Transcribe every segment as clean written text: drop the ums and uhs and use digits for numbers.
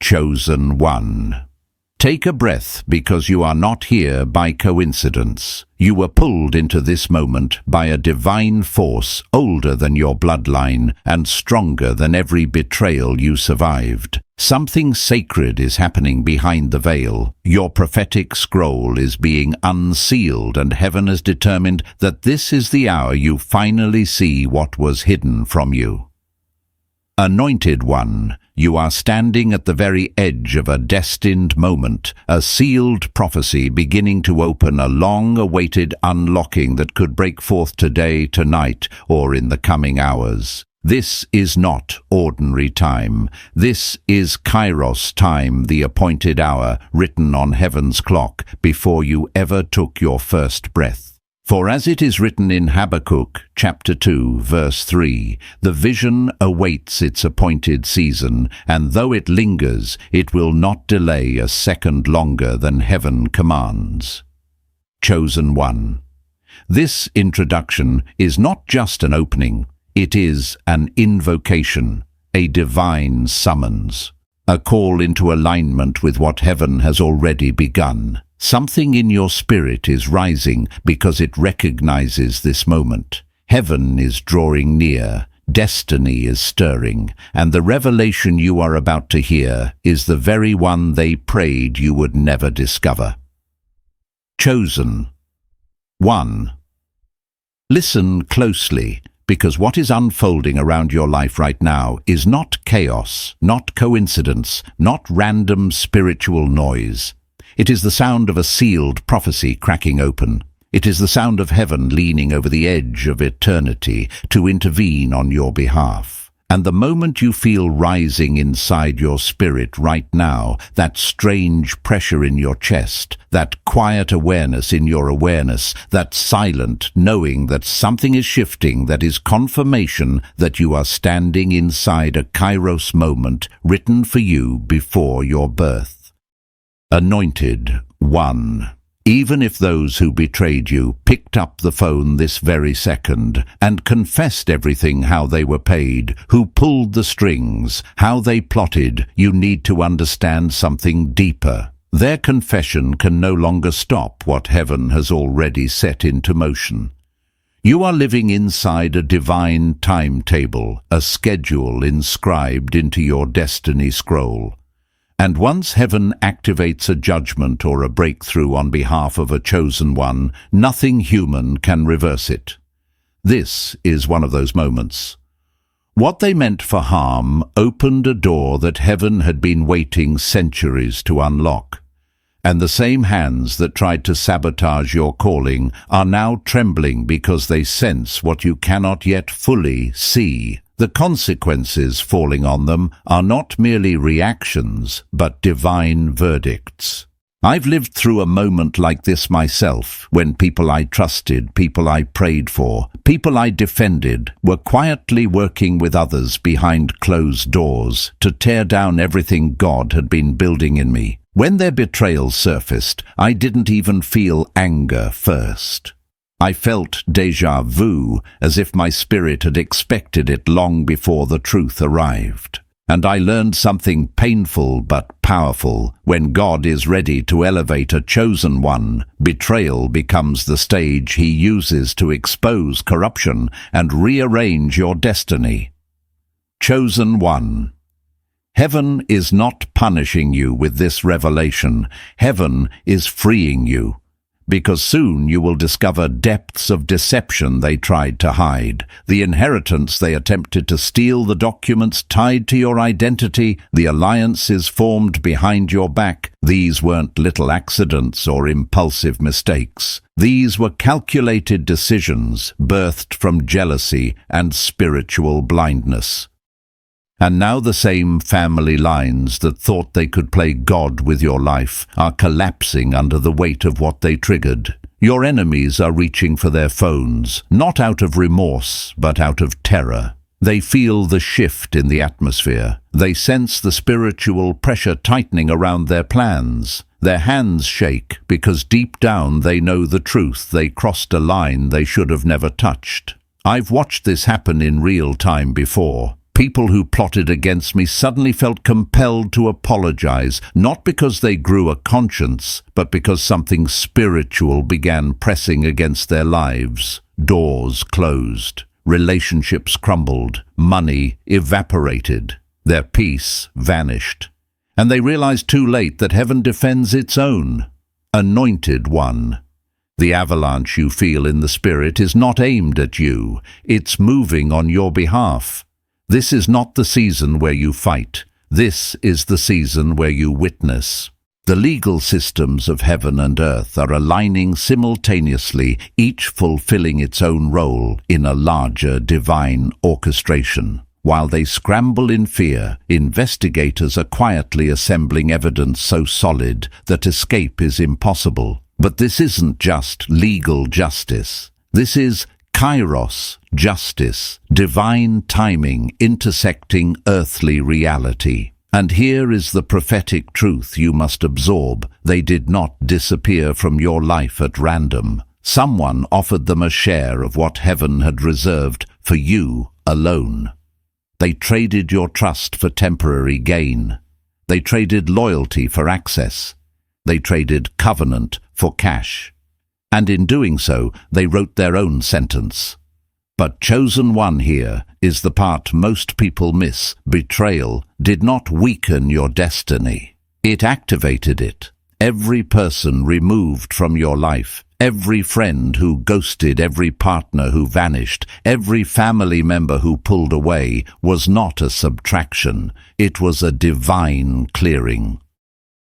Chosen one. Take a breath, because you are not here by coincidence. You were pulled into this moment by a divine force older than your bloodline and stronger than every betrayal you survived. Something sacred is happening behind the veil. Your prophetic scroll is being unsealed, and heaven has determined that this is the hour you finally see what was hidden from you. Anointed one, you are standing at the very edge of a destined moment, a sealed prophecy beginning to open, a long-awaited unlocking that could break forth today, tonight, or in the coming hours. This is not ordinary time. This is Kairos time, the appointed hour, written on heaven's clock before you ever took your first breath. For as it is written in Habakkuk, chapter 2, verse 3, the vision awaits its appointed season, and though it lingers, it will not delay a second longer than heaven commands. Chosen one. This introduction is not just an opening, it is an invocation, a divine summons, a call into alignment with what heaven has already begun. Something in your spirit is rising because it recognizes this moment. Heaven is drawing near, destiny is stirring, and the revelation you are about to hear is the very one they prayed you would never discover. Chosen one. Listen closely, because what is unfolding around your life right now is not chaos, not coincidence, not random spiritual noise. It is the sound of a sealed prophecy cracking open. It is the sound of heaven leaning over the edge of eternity to intervene on your behalf. And the moment you feel rising inside your spirit right now, that strange pressure in your chest, that quiet awareness in your awareness, that silent knowing that something is shifting, that is confirmation that you are standing inside a Kairos moment written for you before your birth. Anointed one. Even if those who betrayed you picked up the phone this very second and confessed everything, how they were paid, who pulled the strings, how they plotted, you need to understand something deeper. Their confession can no longer stop what heaven has already set into motion. You are living inside a divine timetable, a schedule inscribed into your destiny scroll. And once heaven activates a judgment or a breakthrough on behalf of a chosen one, nothing human can reverse it. This is one of those moments. What they meant for harm opened a door that heaven had been waiting centuries to unlock. And the same hands that tried to sabotage your calling are now trembling because they sense what you cannot yet fully see. The consequences falling on them are not merely reactions, but divine verdicts. I've lived through a moment like this myself, when people I trusted, people I prayed for, people I defended, were quietly working with others behind closed doors to tear down everything God had been building in me. When their betrayal surfaced, I didn't even feel anger first. I felt déjà vu, as if my spirit had expected it long before the truth arrived. And I learned something painful but powerful. When God is ready to elevate a chosen one, betrayal becomes the stage he uses to expose corruption and rearrange your destiny. Chosen one. Heaven is not punishing you with this revelation. Heaven is freeing you. Because soon you will discover depths of deception they tried to hide, the inheritance they attempted to steal, the documents tied to your identity, the alliances formed behind your back. These weren't little accidents or impulsive mistakes. These were calculated decisions birthed from jealousy and spiritual blindness. And now the same family lines that thought they could play God with your life are collapsing under the weight of what they triggered. Your enemies are reaching for their phones, not out of remorse, but out of terror. They feel the shift in the atmosphere. They sense the spiritual pressure tightening around their plans. Their hands shake because deep down they know the truth. They crossed a line they should have never touched. I've watched this happen in real time before. People who plotted against me suddenly felt compelled to apologize, not because they grew a conscience, but because something spiritual began pressing against their lives. Doors closed, relationships crumbled, money evaporated, their peace vanished. And they realized too late that heaven defends its own anointed one. The avalanche you feel in the spirit is not aimed at you, it's moving on your behalf. This is not the season where you fight. This is the season where you witness. The legal systems of heaven and earth are aligning simultaneously, each fulfilling its own role in a larger divine orchestration. While they scramble in fear, investigators are quietly assembling evidence so solid that escape is impossible. But this isn't just legal justice. This is Kairos justice, divine timing intersecting earthly reality. And here is the prophetic truth you must absorb. They did not disappear from your life at random. Someone offered them a share of what heaven had reserved for you alone. They traded your trust for temporary gain. They traded loyalty for access. They traded covenant for cash. And in doing so, they wrote their own sentence. But chosen one here is the part most people miss. Betrayal did not weaken your destiny. It activated it. Every person removed from your life, every friend who ghosted, every partner who vanished, every family member who pulled away was not a subtraction. It was a divine clearing.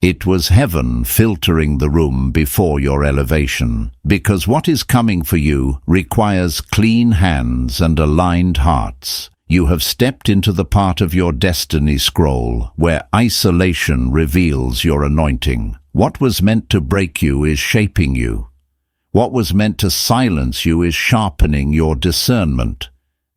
It was heaven filtering the room before your elevation, because what is coming for you requires clean hands and aligned hearts. You have stepped into the part of your destiny scroll where isolation reveals your anointing. What was meant to break you is shaping you. What was meant to silence you is sharpening your discernment.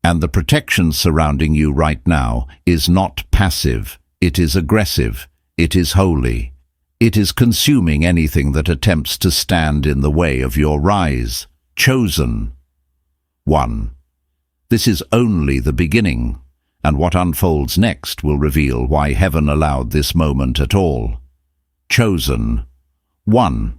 And the protection surrounding you right now is not passive, it is aggressive, it is holy. It is consuming anything that attempts to stand in the way of your rise. Chosen one. This is only the beginning, and what unfolds next will reveal why heaven allowed this moment at all. Chosen one.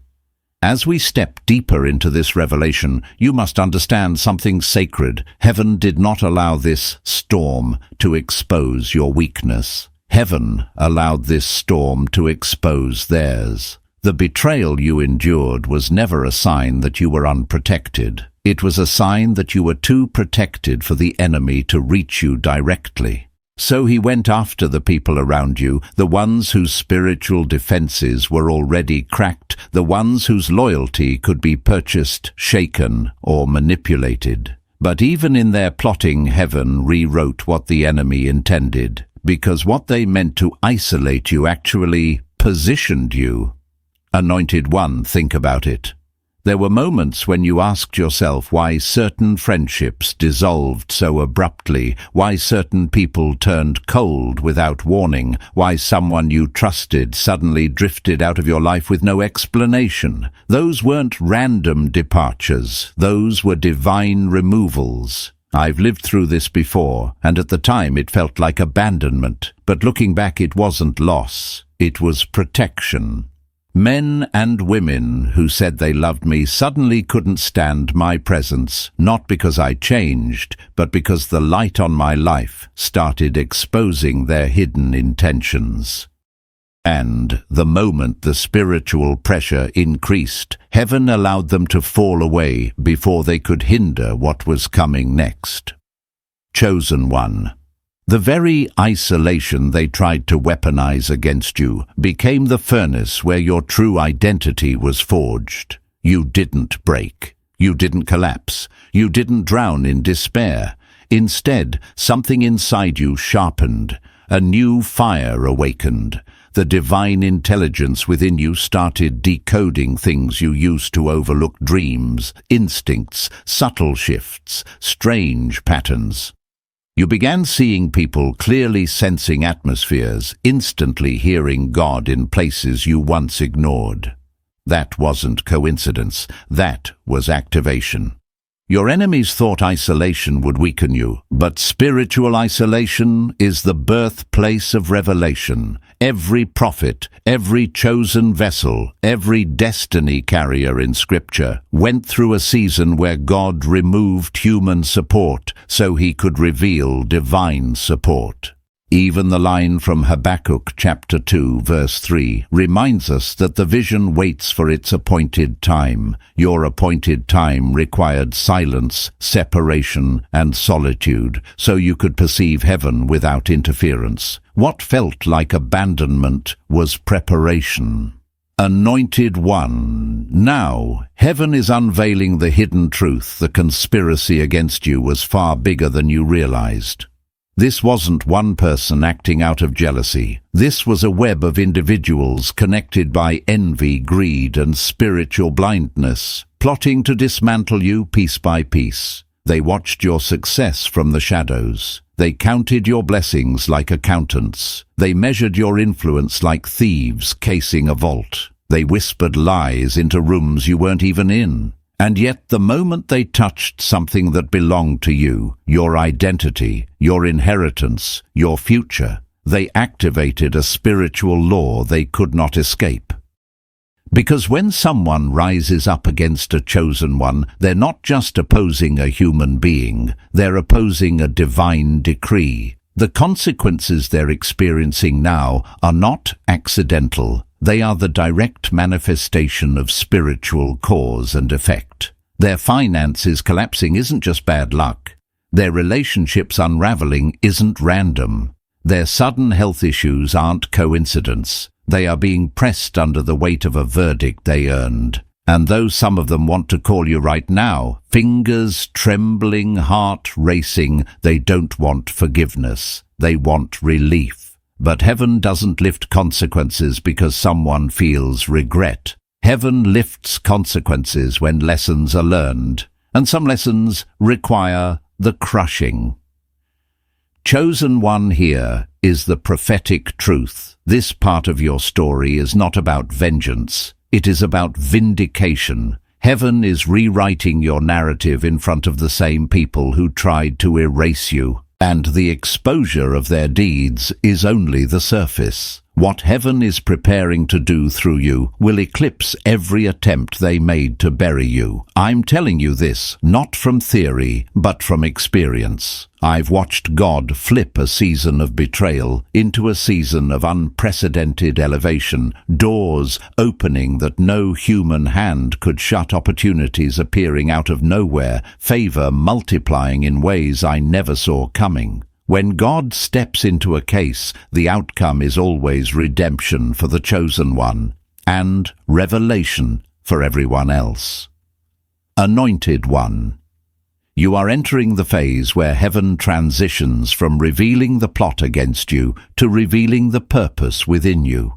As we step deeper into this revelation, you must understand something sacred. Heaven did not allow this storm to expose your weakness. Heaven allowed this storm to expose theirs. The betrayal you endured was never a sign that you were unprotected. It was a sign that you were too protected for the enemy to reach you directly. So he went after the people around you, the ones whose spiritual defenses were already cracked, the ones whose loyalty could be purchased, shaken, or manipulated. But even in their plotting, heaven rewrote what the enemy intended, because what they meant to isolate you actually positioned you. Anointed one, think about it. There were moments when you asked yourself why certain friendships dissolved so abruptly, why certain people turned cold without warning, why someone you trusted suddenly drifted out of your life with no explanation. Those weren't random departures, those were divine removals. I've lived through this before, and at the time it felt like abandonment, but looking back it wasn't loss, it was protection. Men and women who said they loved me suddenly couldn't stand my presence, not because I changed, but because the light on my life started exposing their hidden intentions. And the moment the spiritual pressure increased, heaven allowed them to fall away before they could hinder what was coming next. Chosen one. The very isolation they tried to weaponize against you became the furnace where your true identity was forged. You didn't break. You didn't collapse. You didn't drown in despair. Instead, something inside you sharpened. A new fire awakened. The divine intelligence within you started decoding things you used to overlook: dreams, instincts, subtle shifts, strange patterns. You began seeing people clearly, sensing atmospheres, instantly hearing God in places you once ignored. That wasn't coincidence, that was activation. Your enemies thought isolation would weaken you, but spiritual isolation is the birthplace of revelation. Every prophet, every chosen vessel, every destiny carrier in Scripture went through a season where God removed human support so he could reveal divine support. Even the line from Habakkuk chapter 2 verse 3 reminds us that the vision waits for its appointed time. Your appointed time required silence, separation, and solitude, so you could perceive heaven without interference. What felt like abandonment was preparation. Anointed One. Now, heaven is unveiling the hidden truth. The conspiracy against you was far bigger than you realized. This wasn't one person acting out of jealousy. This was a web of individuals connected by envy, greed, and spiritual blindness, plotting to dismantle you piece by piece. They watched your success from the shadows. They counted your blessings like accountants. They measured your influence like thieves casing a vault. They whispered lies into rooms you weren't even in. And yet the moment they touched something that belonged to you, your identity, your inheritance, your future, they activated a spiritual law they could not escape. Because when someone rises up against a chosen one, they're not just opposing a human being, they're opposing a divine decree. The consequences they're experiencing now are not accidental. They are the direct manifestation of spiritual cause and effect. Their finances collapsing isn't just bad luck. Their relationships unraveling isn't random. Their sudden health issues aren't coincidence. They are being pressed under the weight of a verdict they earned. And though some of them want to call you right now, fingers trembling, heart racing, they don't want forgiveness. They want relief. But heaven doesn't lift consequences because someone feels regret. Heaven lifts consequences when lessons are learned, and some lessons require the crushing. Chosen One here is the prophetic truth. This part of your story is not about vengeance. It is about vindication. Heaven is rewriting your narrative in front of the same people who tried to erase you. And the exposure of their deeds is only the surface. What heaven is preparing to do through you will eclipse every attempt they made to bury you. I'm telling you this, not from theory, but from experience. I've watched God flip a season of betrayal into a season of unprecedented elevation, doors opening that no human hand could shut, opportunities appearing out of nowhere, favor multiplying in ways I never saw coming. When God steps into a case, the outcome is always redemption for the chosen one and revelation for everyone else. Anointed One. You are entering the phase where heaven transitions from revealing the plot against you to revealing the purpose within you.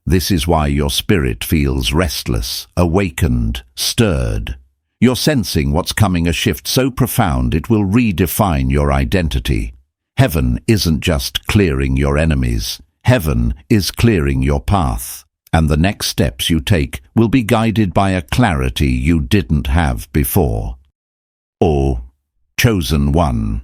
This is why your spirit feels restless, awakened, stirred. You're sensing what's coming, a shift so profound it will redefine your identity. Heaven isn't just clearing your enemies. Heaven is clearing your path. And the next steps you take will be guided by a clarity you didn't have before. O Chosen One.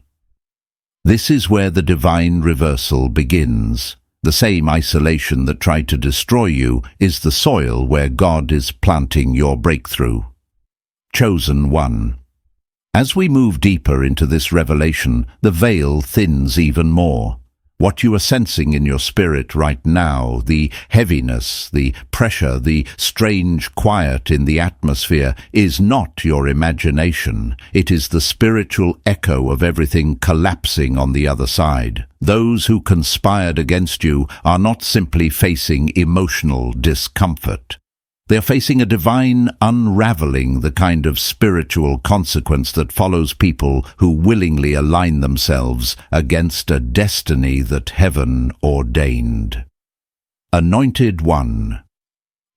This is where the divine reversal begins. The same isolation that tried to destroy you is the soil where God is planting your breakthrough. Chosen One. As we move deeper into this revelation, the veil thins even more. What you are sensing in your spirit right now, the heaviness, the pressure, the strange quiet in the atmosphere, is not your imagination. It is the spiritual echo of everything collapsing on the other side. Those who conspired against you are not simply facing emotional discomfort. They are facing a divine unraveling, the kind of spiritual consequence that follows people who willingly align themselves against a destiny that heaven ordained. Anointed One.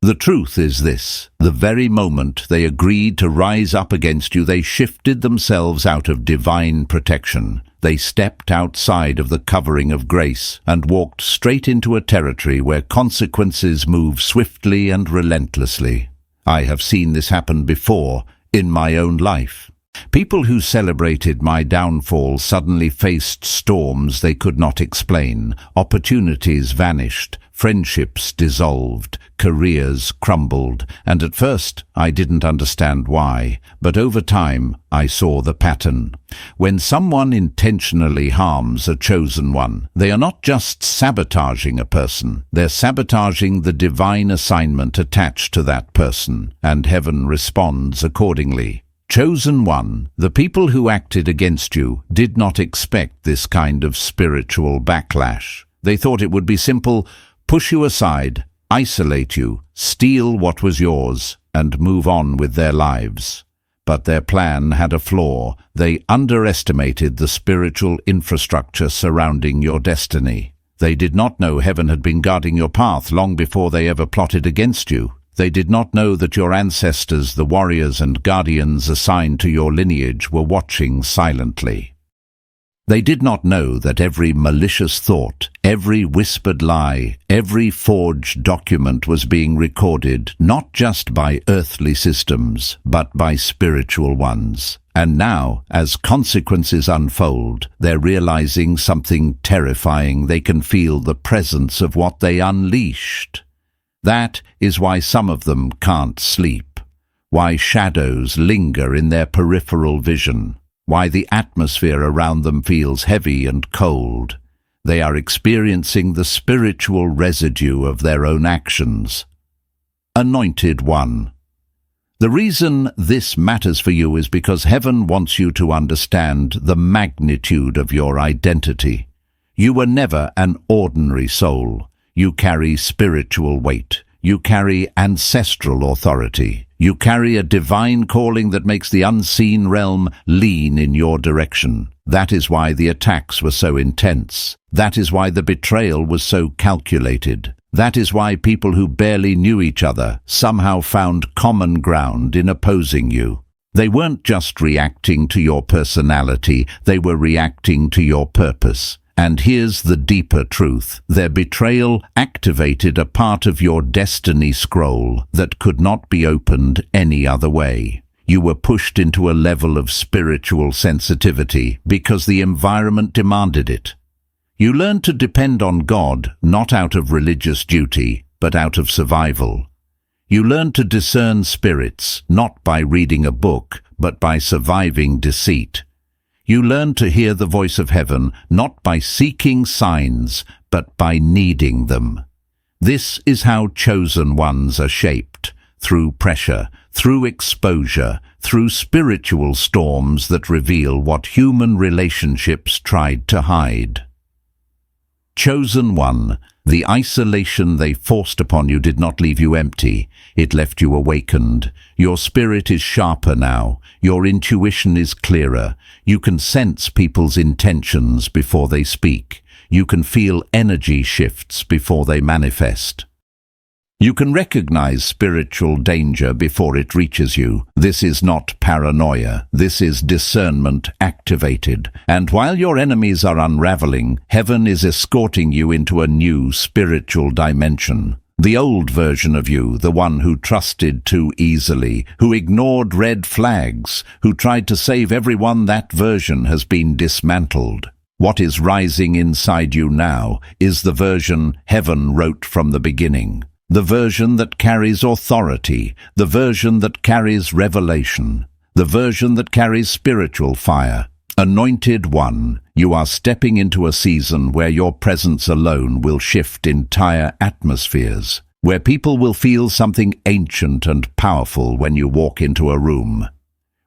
The truth is this: the very moment they agreed to rise up against you, they shifted themselves out of divine protection. They stepped outside of the covering of grace and walked straight into a territory where consequences move swiftly and relentlessly. I have seen this happen before in my own life. People who celebrated my downfall suddenly faced storms they could not explain. Opportunities vanished, friendships dissolved, careers crumbled, and at first I didn't understand why, but over time I saw the pattern. When someone intentionally harms a chosen one, they are not just sabotaging a person, they're sabotaging the divine assignment attached to that person, and heaven responds accordingly. Chosen one, the people who acted against you did not expect this kind of spiritual backlash. They thought it would be simple: push you aside, isolate you, steal what was yours, and move on with their lives. But their plan had a flaw. They underestimated the spiritual infrastructure surrounding your destiny. They did not know heaven had been guarding your path long before they ever plotted against you. They did not know that your ancestors, the warriors and guardians assigned to your lineage, were watching silently. They did not know that every malicious thought, every whispered lie, every forged document was being recorded not just by earthly systems, but by spiritual ones. And now, as consequences unfold, they're realizing something terrifying. They can feel the presence of what they unleashed. That is why some of them can't sleep, why shadows linger in their peripheral vision, why the atmosphere around them feels heavy and cold. They are experiencing the spiritual residue of their own actions. Anointed One. The reason this matters for you is because heaven wants you to understand the magnitude of your identity. You were never an ordinary soul. You carry spiritual weight. You carry ancestral authority. You carry a divine calling that makes the unseen realm lean in your direction. That is why the attacks were so intense. That is why the betrayal was so calculated. That is why people who barely knew each other somehow found common ground in opposing you. They weren't just reacting to your personality, they were reacting to your purpose. And here's the deeper truth. Their betrayal activated a part of your destiny scroll that could not be opened any other way. You were pushed into a level of spiritual sensitivity because the environment demanded it. You learned to depend on God not out of religious duty, but out of survival. You learned to discern spirits not by reading a book, but by surviving deceit. You learn to hear the voice of heaven not by seeking signs, but by needing them. This is how chosen ones are shaped, through pressure, through exposure, through spiritual storms that reveal what human relationships tried to hide. Chosen one, the isolation they forced upon you did not leave you empty. It left you awakened. Your spirit is sharper now. Your intuition is clearer. You can sense people's intentions before they speak. You can feel energy shifts before they manifest. You can recognize spiritual danger before it reaches you. This is not paranoia. This is discernment activated. And while your enemies are unraveling, heaven is escorting you into a new spiritual dimension. The old version of you, the one who trusted too easily, who ignored red flags, who tried to save everyone, that version has been dismantled. What is rising inside you now is the version heaven wrote from the beginning. The version that carries authority, the version that carries revelation, the version that carries spiritual fire. Anointed One, you are stepping into a season where your presence alone will shift entire atmospheres, where people will feel something ancient and powerful when you walk into a room,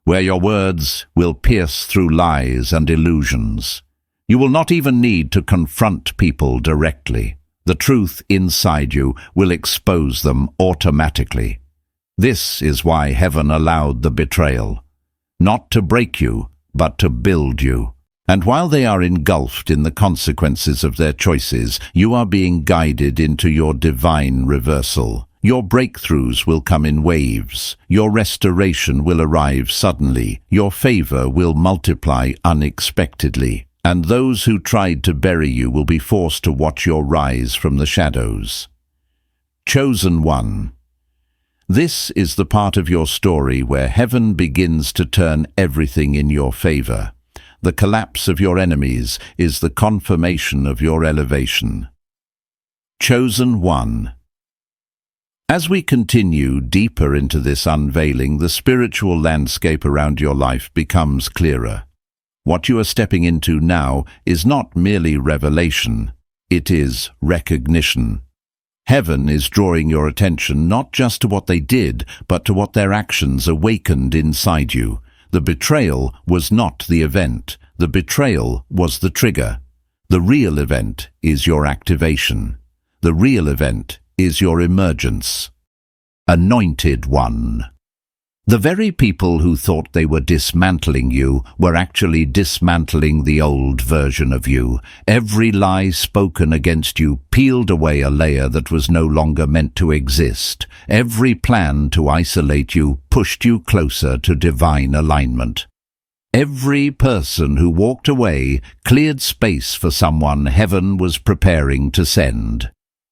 where your words will pierce through lies and illusions. You will not even need to confront people directly. The truth inside you will expose them automatically. This is why heaven allowed the betrayal, not to break you, but to build you. And while they are engulfed in the consequences of their choices, you are being guided into your divine reversal. Your breakthroughs will come in waves. Your restoration will arrive suddenly. Your favor will multiply unexpectedly. And those who tried to bury you will be forced to watch your rise from the shadows. Chosen One. This is the part of your story where heaven begins to turn everything in your favor. The collapse of your enemies is the confirmation of your elevation. Chosen one. As we continue deeper into this unveiling, the spiritual landscape around your life becomes clearer. What you are stepping into now is not merely revelation, it is recognition. Heaven is drawing your attention not just to what they did, but to what their actions awakened inside you. The betrayal was not the event. The betrayal was the trigger. The real event is your activation. The real event is your emergence. Anointed one. The very people who thought they were dismantling you were actually dismantling the old version of you. Every lie spoken against you peeled away a layer that was no longer meant to exist. Every plan to isolate you pushed you closer to divine alignment. Every person who walked away cleared space for someone heaven was preparing to send.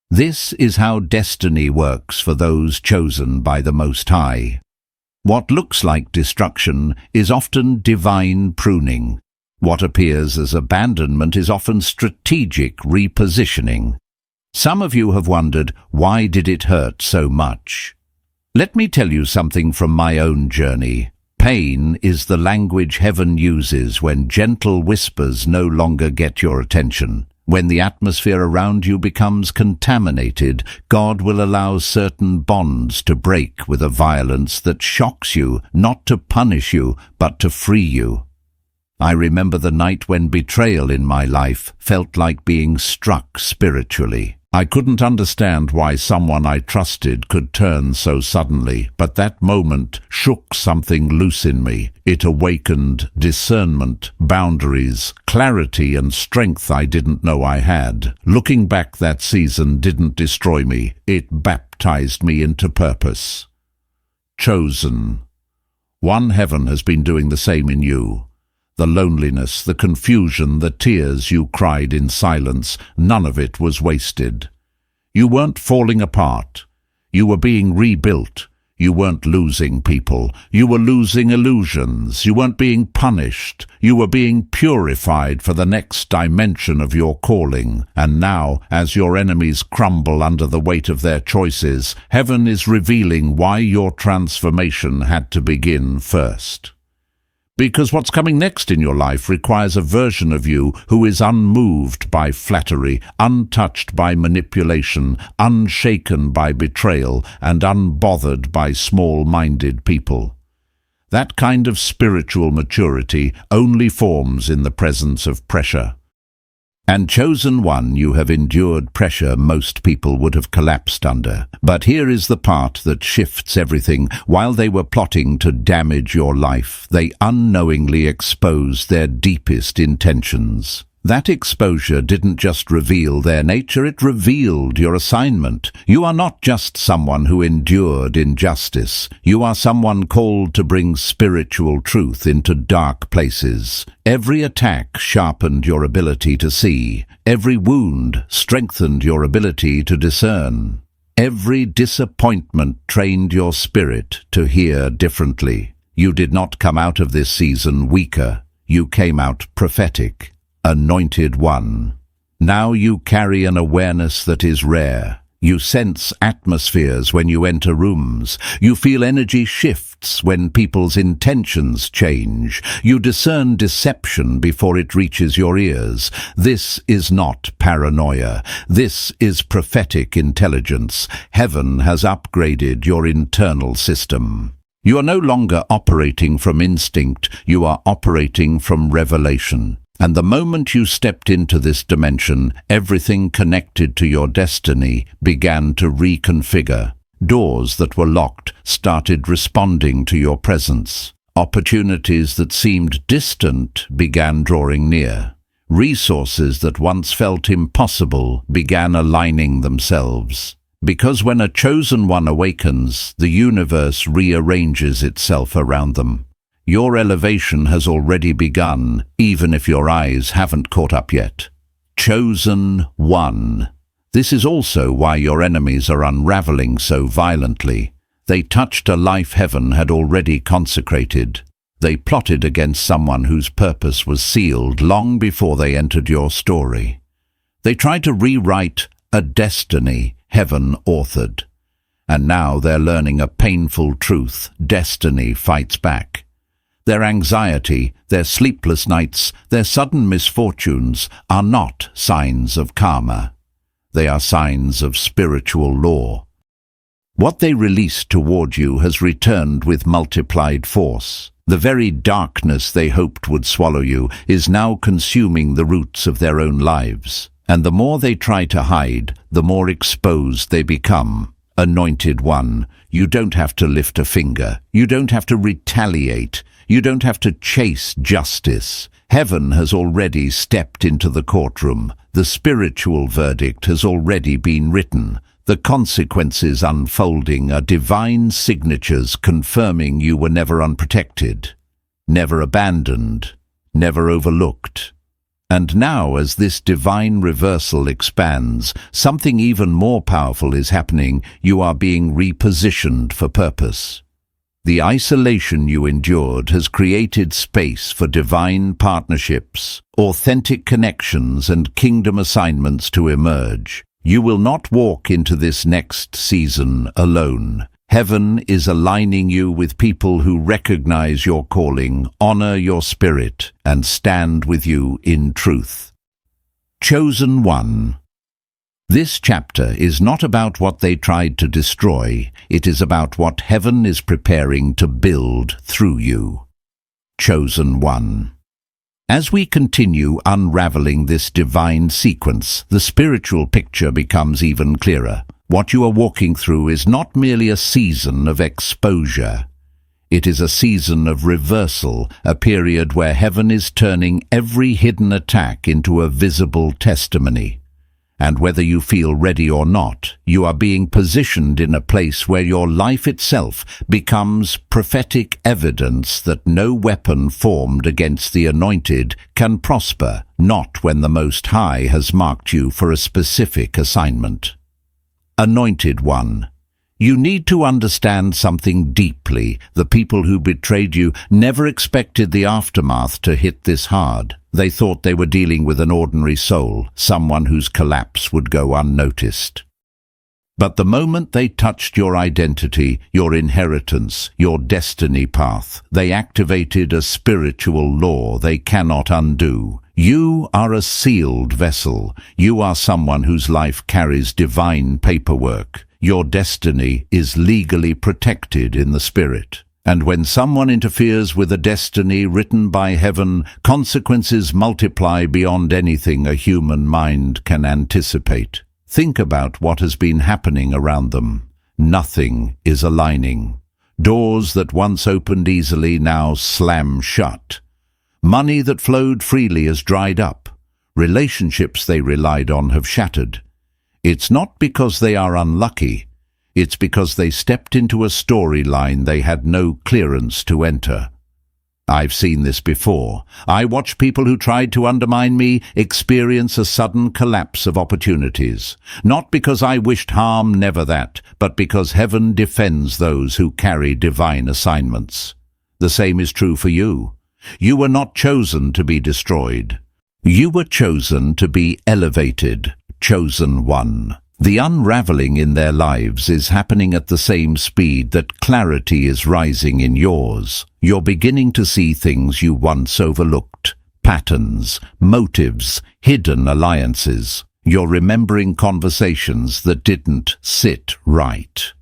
This is how destiny works for those chosen by the Most High. What looks like destruction is often divine pruning. What appears as abandonment is often strategic repositioning. Some of you have wondered, why did it hurt so much? Let me tell you something from my own journey. Pain is the language heaven uses when gentle whispers no longer get your attention. When the atmosphere around you becomes contaminated, God will allow certain bonds to break with a violence that shocks you, not to punish you, but to free you. I remember the night when betrayal in my life felt like being struck spiritually. I couldn't understand why someone I trusted could turn so suddenly, but that moment shook something loose in me. It awakened discernment, boundaries, clarity and strength I didn't know I had. Looking back, that season didn't destroy me. It baptized me into purpose. Chosen. One heaven has been doing the same in you. The loneliness, the confusion, the tears you cried in silence, none of it was wasted. You weren't falling apart. You were being rebuilt. You weren't losing people. You were losing illusions. You weren't being punished. You were being purified for the next dimension of your calling. And now, as your enemies crumble under the weight of their choices, heaven is revealing why your transformation had to begin first. Because what's coming next in your life requires a version of you who is unmoved by flattery, untouched by manipulation, unshaken by betrayal, and unbothered by small-minded people. That kind of spiritual maturity only forms in the presence of pressure. And chosen one, you have endured pressure most people would have collapsed under. But here is the part that shifts everything. While they were plotting to damage your life, they unknowingly exposed their deepest intentions. That exposure didn't just reveal their nature, it revealed your assignment. You are not just someone who endured injustice. You are someone called to bring spiritual truth into dark places. Every attack sharpened your ability to see. Every wound strengthened your ability to discern. Every disappointment trained your spirit to hear differently. You did not come out of this season weaker. You came out prophetic. Anointed one. Now you carry an awareness that is rare. You sense atmospheres when you enter rooms. You feel energy shifts when people's intentions change. You discern deception before it reaches your ears. This is not paranoia. This is prophetic intelligence. Heaven has upgraded your internal system. You are no longer operating from instinct. You are operating from revelation. And the moment you stepped into this dimension, everything connected to your destiny began to reconfigure. Doors that were locked started responding to your presence. Opportunities that seemed distant began drawing near. Resources that once felt impossible began aligning themselves. Because when a chosen one awakens, the universe rearranges itself around them. Your elevation has already begun, even if your eyes haven't caught up yet. Chosen one. This is also why your enemies are unraveling so violently. They touched a life heaven had already consecrated. They plotted against someone whose purpose was sealed long before they entered your story. They tried to rewrite a destiny heaven authored. And now they're learning a painful truth: destiny fights back. Their anxiety, their sleepless nights, their sudden misfortunes are not signs of karma. They are signs of spiritual law. What they released toward you has returned with multiplied force. The very darkness they hoped would swallow you is now consuming the roots of their own lives. And the more they try to hide, the more exposed they become. Anointed One, you don't have to lift a finger. You don't have to retaliate. You don't have to chase justice. Heaven has already stepped into the courtroom. The spiritual verdict has already been written. The consequences unfolding are divine signatures confirming you were never unprotected, never abandoned, never overlooked. And now, as this divine reversal expands, something even more powerful is happening. You are being repositioned for purpose. The isolation you endured has created space for divine partnerships, authentic connections, and kingdom assignments to emerge. You will not walk into this next season alone. Heaven is aligning you with people who recognize your calling, honor your spirit, and stand with you in truth. Chosen One. This chapter is not about what they tried to destroy. It is about what heaven is preparing to build through you. Chosen One. As we continue unraveling this divine sequence, the spiritual picture becomes even clearer. What you are walking through is not merely a season of exposure. It is a season of reversal, a period where heaven is turning every hidden attack into a visible testimony. And whether you feel ready or not, you are being positioned in a place where your life itself becomes prophetic evidence that no weapon formed against the anointed can prosper, not when the Most High has marked you for a specific assignment. Anointed One. You need to understand something deeply. The people who betrayed you never expected the aftermath to hit this hard. They thought they were dealing with an ordinary soul, someone whose collapse would go unnoticed. But the moment they touched your identity, your inheritance, your destiny path, they activated a spiritual law they cannot undo. You are a sealed vessel. You are someone whose life carries divine paperwork. Your destiny is legally protected in the spirit. And when someone interferes with a destiny written by heaven, consequences multiply beyond anything a human mind can anticipate. Think about what has been happening around them. Nothing is aligning. Doors that once opened easily now slam shut. Money that flowed freely has dried up. Relationships they relied on have shattered. It's not because they are unlucky. It's because they stepped into a storyline they had no clearance to enter. I've seen this before. I watched people who tried to undermine me experience a sudden collapse of opportunities. Not because I wished harm, never that, but because heaven defends those who carry divine assignments. The same is true for you. You were not chosen to be destroyed. You were chosen to be elevated. Chosen One. The unraveling in their lives is happening at the same speed that clarity is rising in yours. You're beginning to see things you once overlooked. Patterns, motives, hidden alliances. You're remembering conversations that didn't sit right.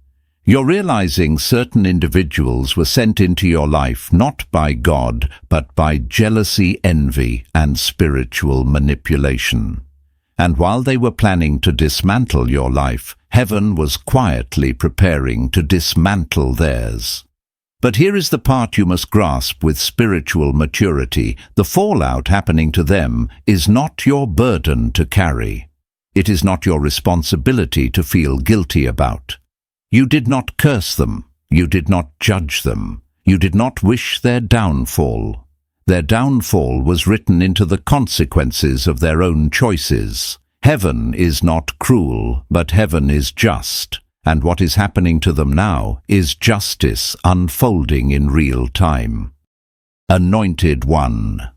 You're realizing certain individuals were sent into your life not by God, but by jealousy, envy, and spiritual manipulation. And while they were planning to dismantle your life, heaven was quietly preparing to dismantle theirs. But here is the part you must grasp with spiritual maturity. The fallout happening to them is not your burden to carry. It is not your responsibility to feel guilty about. You did not curse them. You did not judge them. You did not wish their downfall. Their downfall was written into the consequences of their own choices. Heaven is not cruel, but heaven is just. And what is happening to them now is justice unfolding in real time. Anointed One.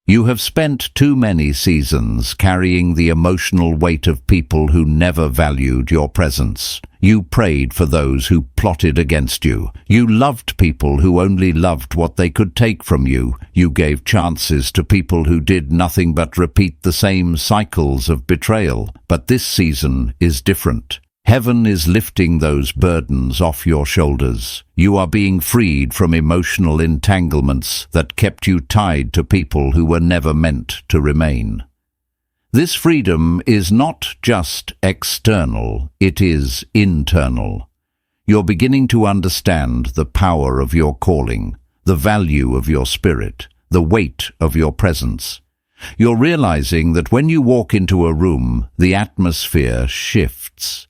You have spent too many seasons carrying the emotional weight of people who never valued your presence. You prayed for those who plotted against you. You loved people who only loved what they could take from you. You gave chances to people who did nothing but repeat the same cycles of betrayal. But this season is different. Heaven is lifting those burdens off your shoulders. You are being freed from emotional entanglements that kept you tied to people who were never meant to remain. This freedom is not just external, it is internal. You're beginning to understand the power of your calling, the value of your spirit, the weight of your presence. You're realizing that when you walk into a room, the atmosphere shifts.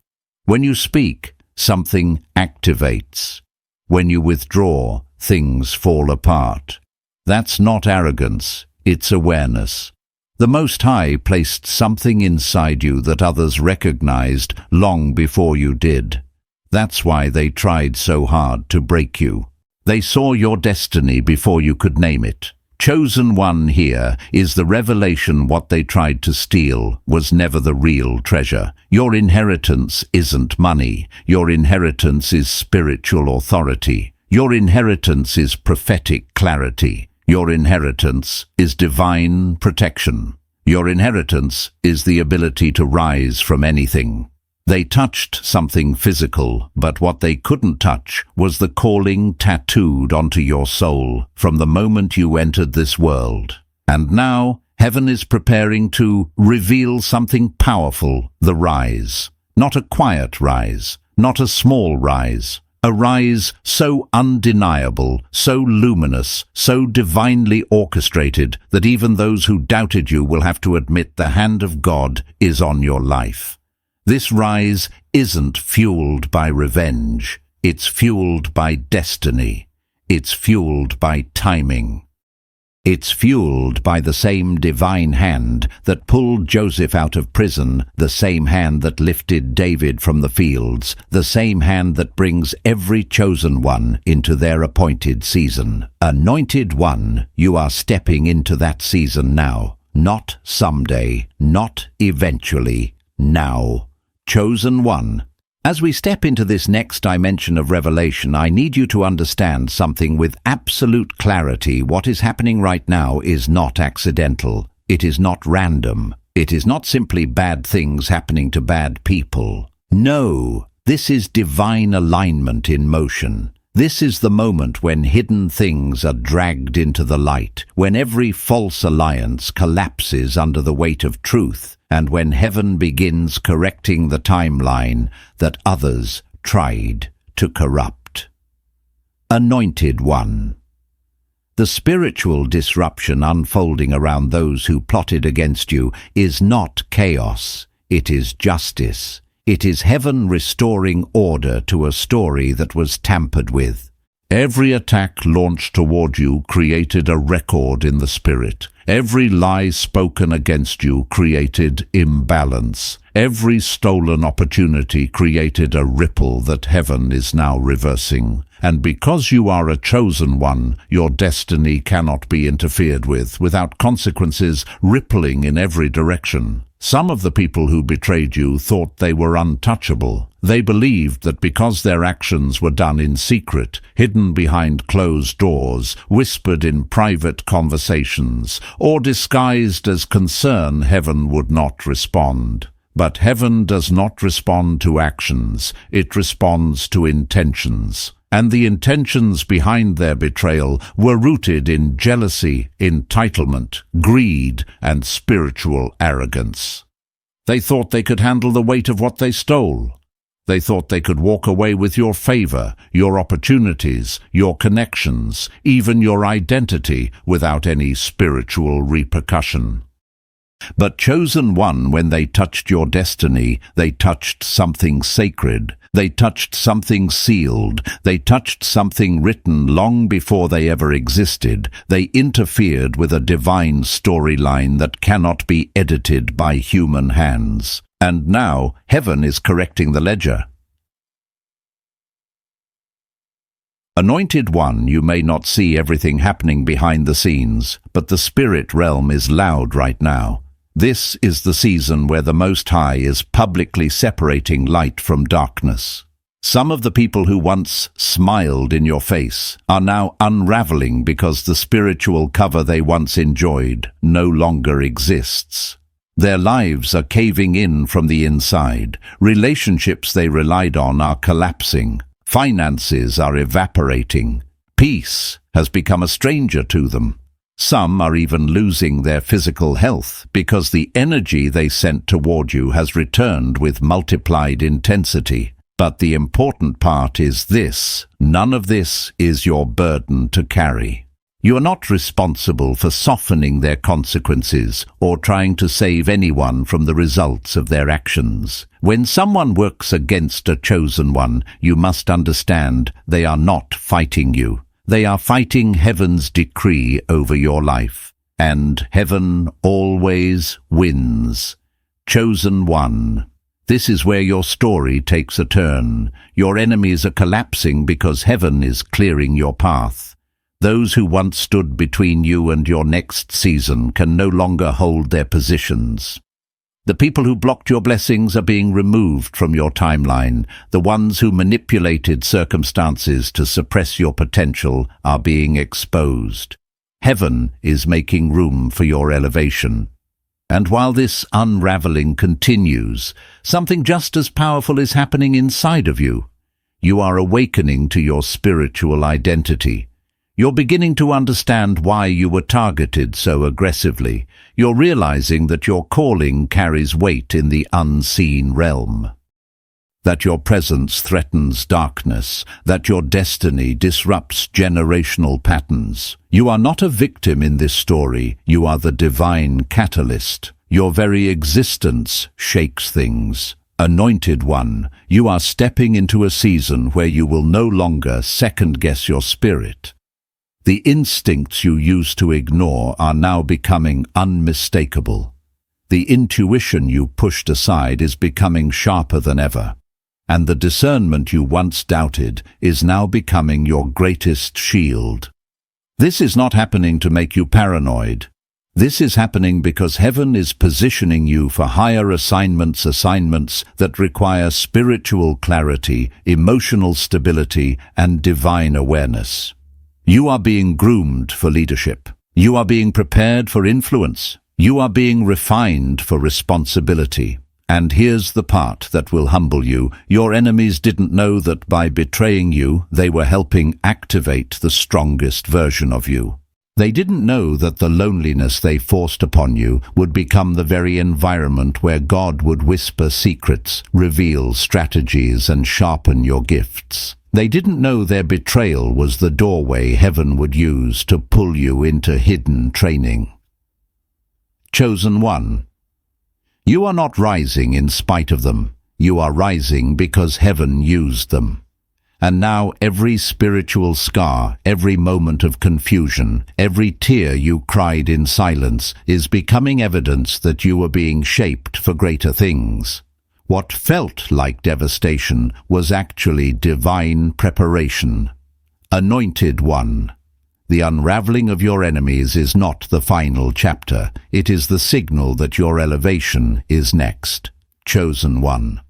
When you speak, something activates. When you withdraw, things fall apart. That's not arrogance, it's awareness. The Most High placed something inside you that others recognized long before you did. That's why they tried so hard to break you. They saw your destiny before you could name it. Chosen One here is the revelation what they tried to steal was never the real treasure. Your inheritance isn't money. Your inheritance is spiritual authority. Your inheritance is prophetic clarity. Your inheritance is divine protection. Your inheritance is the ability to rise from anything. They touched something physical, but what they couldn't touch was the calling tattooed onto your soul from the moment you entered this world. And now, heaven is preparing to reveal something powerful, the rise. Not a quiet rise, not a small rise. A rise so undeniable, so luminous, so divinely orchestrated that even those who doubted you will have to admit the hand of God is on your life. This rise isn't fueled by revenge. It's fueled by destiny. It's fueled by timing. It's fueled by the same divine hand that pulled Joseph out of prison, the same hand that lifted David from the fields, the same hand that brings every chosen one into their appointed season. Anointed One, you are stepping into that season now. Not someday, not eventually, now. Chosen One. As we step into this next dimension of revelation, I need you to understand something with absolute clarity. What is happening right now is not accidental. It is not random. It is not simply bad things happening to bad people. No, this is divine alignment in motion. This is the moment when hidden things are dragged into the light, when every false alliance collapses under the weight of truth, and when heaven begins correcting the timeline that others tried to corrupt. Anointed One. The spiritual disruption unfolding around those who plotted against you is not chaos, it is justice. It is heaven restoring order to a story that was tampered with. Every attack launched toward you created a record in the spirit. Every lie spoken against you created imbalance. Every stolen opportunity created a ripple that heaven is now reversing. And because you are a chosen one, your destiny cannot be interfered with without consequences rippling in every direction. Some of the people who betrayed you thought they were untouchable. They believed that because their actions were done in secret, hidden behind closed doors, whispered in private conversations, or disguised as concern, heaven would not respond. But heaven does not respond to actions, it responds to intentions. And the intentions behind their betrayal were rooted in jealousy, entitlement, greed, and spiritual arrogance. They thought they could handle the weight of what they stole. They thought they could walk away with your favor, your opportunities, your connections, even your identity without any spiritual repercussion. But chosen one, when they touched your destiny, they touched something sacred. They touched something sealed. They touched something written long before they ever existed. They interfered with a divine storyline that cannot be edited by human hands. And now heaven is correcting the ledger. Anointed One, you may not see everything happening behind the scenes, but the spirit realm is loud right now. This is the season where the Most High is publicly separating light from darkness. Some of the people who once smiled in your face are now unraveling because the spiritual cover they once enjoyed no longer exists. Their lives are caving in from the inside. Relationships they relied on are collapsing. Finances are evaporating. Peace has become a stranger to them. Some are even losing their physical health because the energy they sent toward you has returned with multiplied intensity. But the important part is this: none of this is your burden to carry. You are not responsible for softening their consequences or trying to save anyone from the results of their actions. When someone works against a chosen one, you must understand they are not fighting you. They are fighting heaven's decree over your life. And heaven always wins. Chosen one. This is where your story takes a turn. Your enemies are collapsing because heaven is clearing your path. Those who once stood between you and your next season can no longer hold their positions. The people who blocked your blessings are being removed from your timeline. The ones who manipulated circumstances to suppress your potential are being exposed. Heaven is making room for your elevation. And while this unraveling continues, something just as powerful is happening inside of you. You are awakening to your spiritual identity. You're beginning to understand why you were targeted so aggressively. You're realizing that your calling carries weight in the unseen realm. That your presence threatens darkness, that your destiny disrupts generational patterns. You are not a victim in this story, you are the divine catalyst. Your very existence shakes things. Anointed One, you are stepping into a season where you will no longer second-guess your spirit. The instincts you used to ignore are now becoming unmistakable. The intuition you pushed aside is becoming sharper than ever. And the discernment you once doubted is now becoming your greatest shield. This is not happening to make you paranoid. This is happening because heaven is positioning you for higher assignments that require spiritual clarity, emotional stability, and divine awareness. You are being groomed for leadership. You are being prepared for influence. You are being refined for responsibility. And here's the part that will humble you. Your enemies didn't know that by betraying you, they were helping activate the strongest version of you. They didn't know that the loneliness they forced upon you would become the very environment where God would whisper secrets, reveal strategies, and sharpen your gifts. They didn't know their betrayal was the doorway heaven would use to pull you into hidden training. Chosen One. You are not rising in spite of them. You are rising because heaven used them. And now every spiritual scar, every moment of confusion, every tear you cried in silence is becoming evidence that you are being shaped for greater things. What felt like devastation was actually divine preparation. Anointed One. The unraveling of your enemies is not the final chapter. It is the signal that your elevation is next. Chosen One.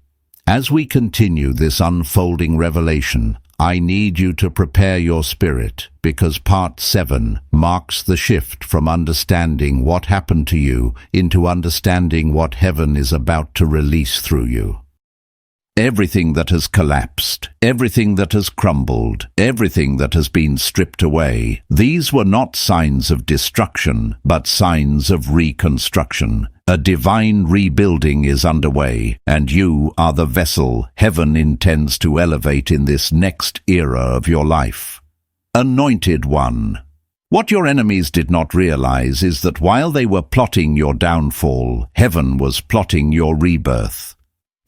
As we continue this unfolding revelation, I need you to prepare your spirit, because Part 7 marks the shift from understanding what happened to you into understanding what heaven is about to release through you. Everything that has collapsed, everything that has crumbled, everything that has been stripped away, these were not signs of destruction, but signs of reconstruction. A divine rebuilding is underway, and you are the vessel heaven intends to elevate in this next era of your life. Anointed One. What your enemies did not realize is that while they were plotting your downfall, heaven was plotting your rebirth.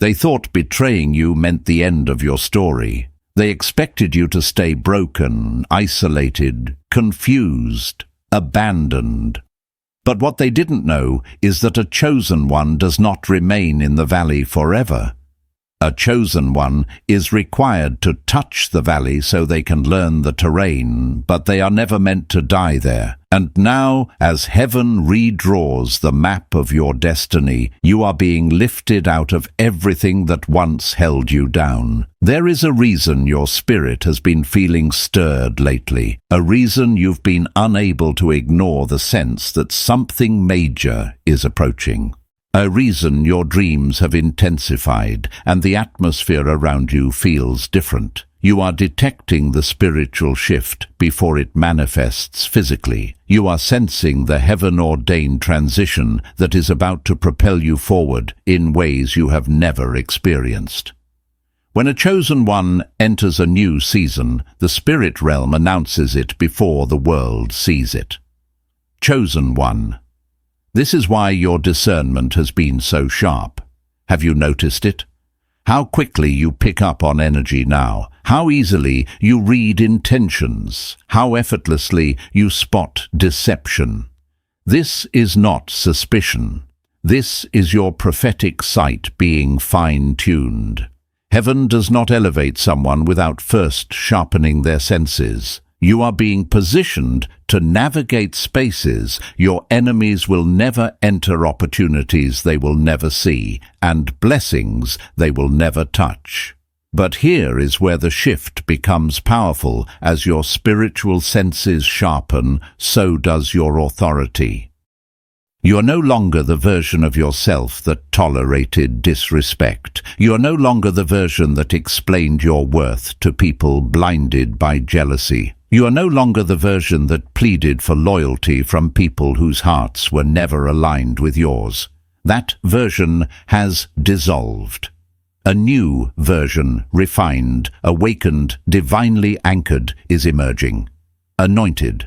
They thought betraying you meant the end of your story. They expected you to stay broken, isolated, confused, abandoned. But what they didn't know is that a chosen one does not remain in the valley forever. A chosen one is required to touch the valley so they can learn the terrain, but they are never meant to die there. And now, as heaven redraws the map of your destiny, you are being lifted out of everything that once held you down. There is a reason your spirit has been feeling stirred lately, a reason you've been unable to ignore the sense that something major is approaching. A reason your dreams have intensified and the atmosphere around you feels different. You are detecting the spiritual shift before it manifests physically. You are sensing the heaven-ordained transition that is about to propel you forward in ways you have never experienced. When a chosen one enters a new season, the spirit realm announces it before the world sees it. Chosen one. This is why your discernment has been so sharp. Have you noticed it? How quickly you pick up on energy now, how easily you read intentions, how effortlessly you spot deception. This is not suspicion. This is your prophetic sight being fine-tuned. Heaven does not elevate someone without first sharpening their senses. You are being positioned to navigate spaces your enemies will never enter, opportunities they will never see, and blessings they will never touch. But here is where the shift becomes powerful. As your spiritual senses sharpen, so does your authority. You are no longer the version of yourself that tolerated disrespect. You are no longer the version that explained your worth to people blinded by jealousy. You are no longer the version that pleaded for loyalty from people whose hearts were never aligned with yours. That version has dissolved. A new version, refined, awakened, divinely anchored, is emerging. Anointed.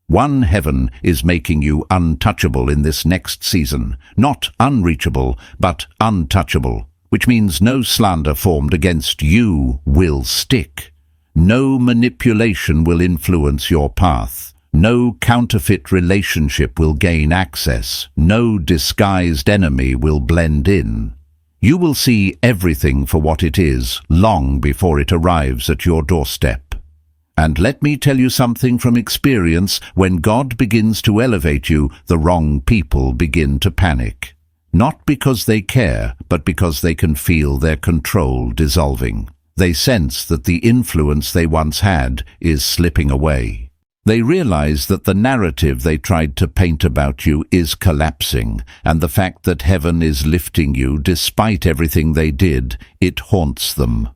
One heaven is making you untouchable in this next season. Not unreachable, but untouchable, which means no slander formed against you will stick. No manipulation will influence your path. No counterfeit relationship will gain access. No disguised enemy will blend in. You will see everything for what it is long before it arrives at your doorstep. And let me tell you something from experience, when God begins to elevate you, the wrong people begin to panic. Not because they care, but because they can feel their control dissolving. They sense that the influence they once had is slipping away. They realize that the narrative they tried to paint about you is collapsing, and the fact that heaven is lifting you despite everything they did, it haunts them.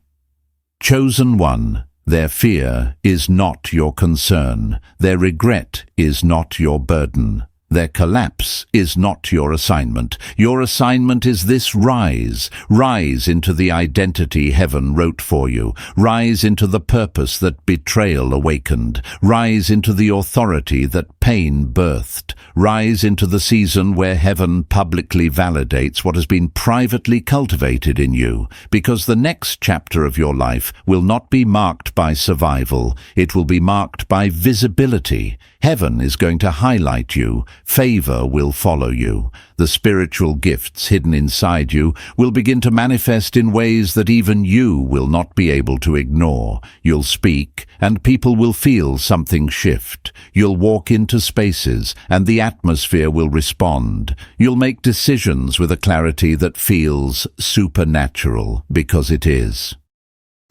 Chosen one. Their fear is not your concern. Their regret is not your burden. Their collapse is not your assignment. Your assignment is this: rise. Rise into the identity heaven wrote for you. Rise into the purpose that betrayal awakened. Rise into the authority that pain birthed. Rise into the season where heaven publicly validates what has been privately cultivated in you, because the next chapter of your life will not be marked by survival. It will be marked by visibility. Heaven is going to highlight you. Favor will follow you. The spiritual gifts hidden inside you will begin to manifest in ways that even you will not be able to ignore. You'll speak, and people will feel something shift. You'll walk into spaces, and the atmosphere will respond. You'll make decisions with a clarity that feels supernatural, because it is.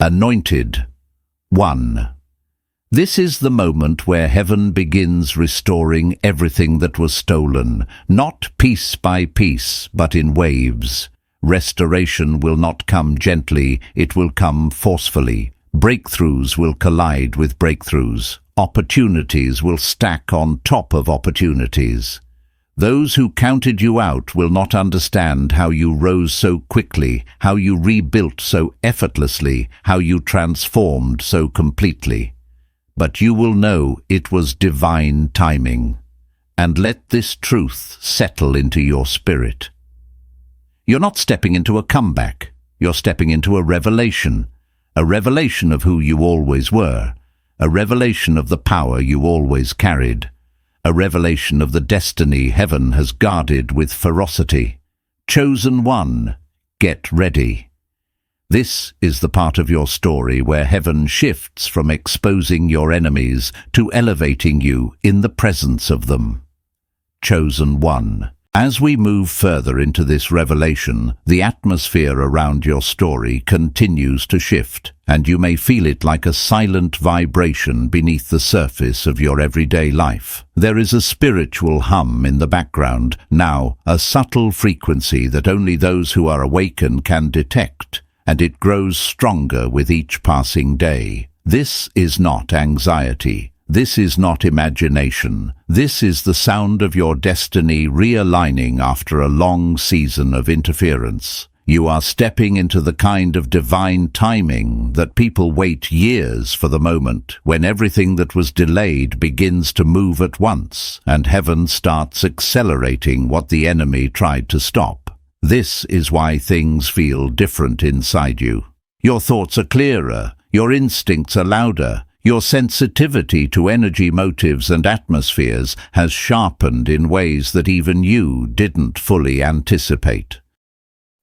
Anointed. 1. This is the moment where heaven begins restoring everything that was stolen, not piece by piece, but in waves. Restoration will not come gently, it will come forcefully. Breakthroughs will collide with breakthroughs. Opportunities will stack on top of opportunities. Those who counted you out will not understand how you rose so quickly, how you rebuilt so effortlessly, how you transformed so completely. But you will know it was divine timing. And let this truth settle into your spirit. You're not stepping into a comeback. You're stepping into a revelation of who you always were, a revelation of the power you always carried, a revelation of the destiny heaven has guarded with ferocity. Chosen one, get ready. This is the part of your story where heaven shifts from exposing your enemies to elevating you in the presence of them. Chosen one. As we move further into this revelation, the atmosphere around your story continues to shift, and you may feel it like a silent vibration beneath the surface of your everyday life. There is a spiritual hum in the background, now a subtle frequency that only those who are awakened can detect, and it grows stronger with each passing day. This is not anxiety. This is not imagination. This is the sound of your destiny realigning after a long season of interference. You are stepping into the kind of divine timing that people wait years for, the moment when everything that was delayed begins to move at once, and heaven starts accelerating what the enemy tried to stop. This is why things feel different inside you. Your thoughts are clearer, your instincts are louder, your sensitivity to energy, motives and atmospheres has sharpened in ways that even you didn't fully anticipate.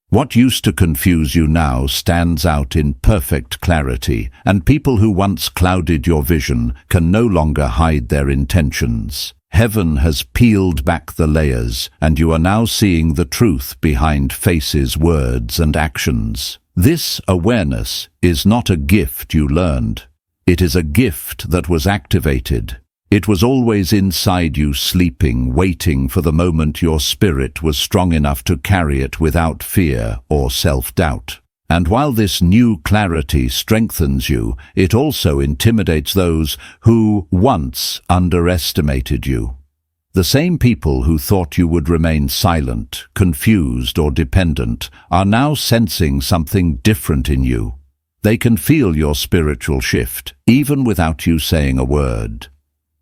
What used to confuse you now stands out in perfect clarity, and people who once clouded your vision can no longer hide their intentions. Heaven has peeled back the layers, and you are now seeing the truth behind faces, words and actions. This awareness is not a gift you learned. It is a gift that was activated. It was always inside you, sleeping, waiting for the moment your spirit was strong enough to carry it without fear or self-doubt. And while this new clarity strengthens you, it also intimidates those who once underestimated you. The same people who thought you would remain silent, confused or dependent are now sensing something different in you. They can feel your spiritual shift, even without you saying a word.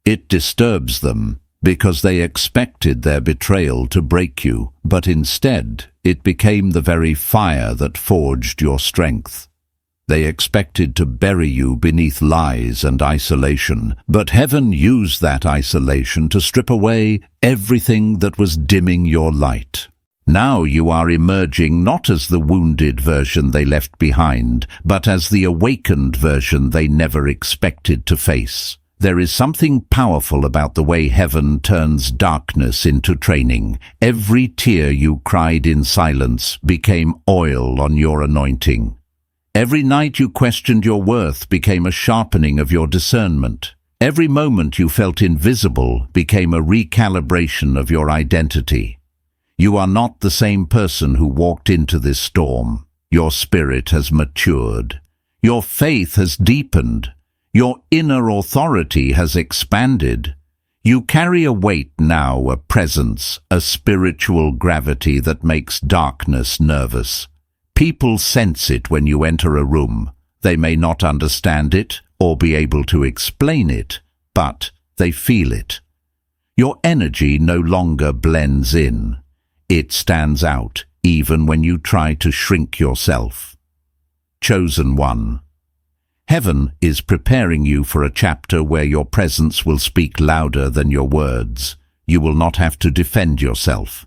It disturbs them, because they expected their betrayal to break you, but instead it became the very fire that forged your strength. They expected to bury you beneath lies and isolation, but heaven used that isolation to strip away everything that was dimming your light. Now you are emerging not as the wounded version they left behind, but as the awakened version they never expected to face. There is something powerful about the way heaven turns darkness into training. Every tear you cried in silence became oil on your anointing. Every night you questioned your worth became a sharpening of your discernment. Every moment you felt invisible became a recalibration of your identity. You are not the same person who walked into this storm. Your spirit has matured. Your faith has deepened. Your inner authority has expanded. You carry a weight now, a presence, a spiritual gravity that makes darkness nervous. People sense it when you enter a room. They may not understand it or be able to explain it, but they feel it. Your energy no longer blends in. It stands out, even when you try to shrink yourself. Chosen one. Heaven is preparing you for a chapter where your presence will speak louder than your words. You will not have to defend yourself.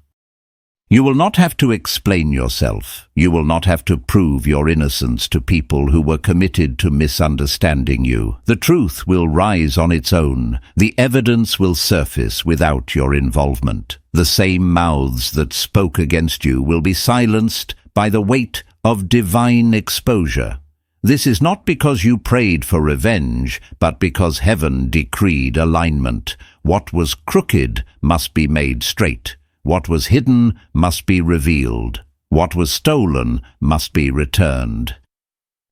You will not have to explain yourself. You will not have to prove your innocence to people who were committed to misunderstanding you. The truth will rise on its own. The evidence will surface without your involvement. The same mouths that spoke against you will be silenced by the weight of divine exposure. This is not because you prayed for revenge, but because heaven decreed alignment. What was crooked must be made straight. What was hidden must be revealed. What was stolen must be returned.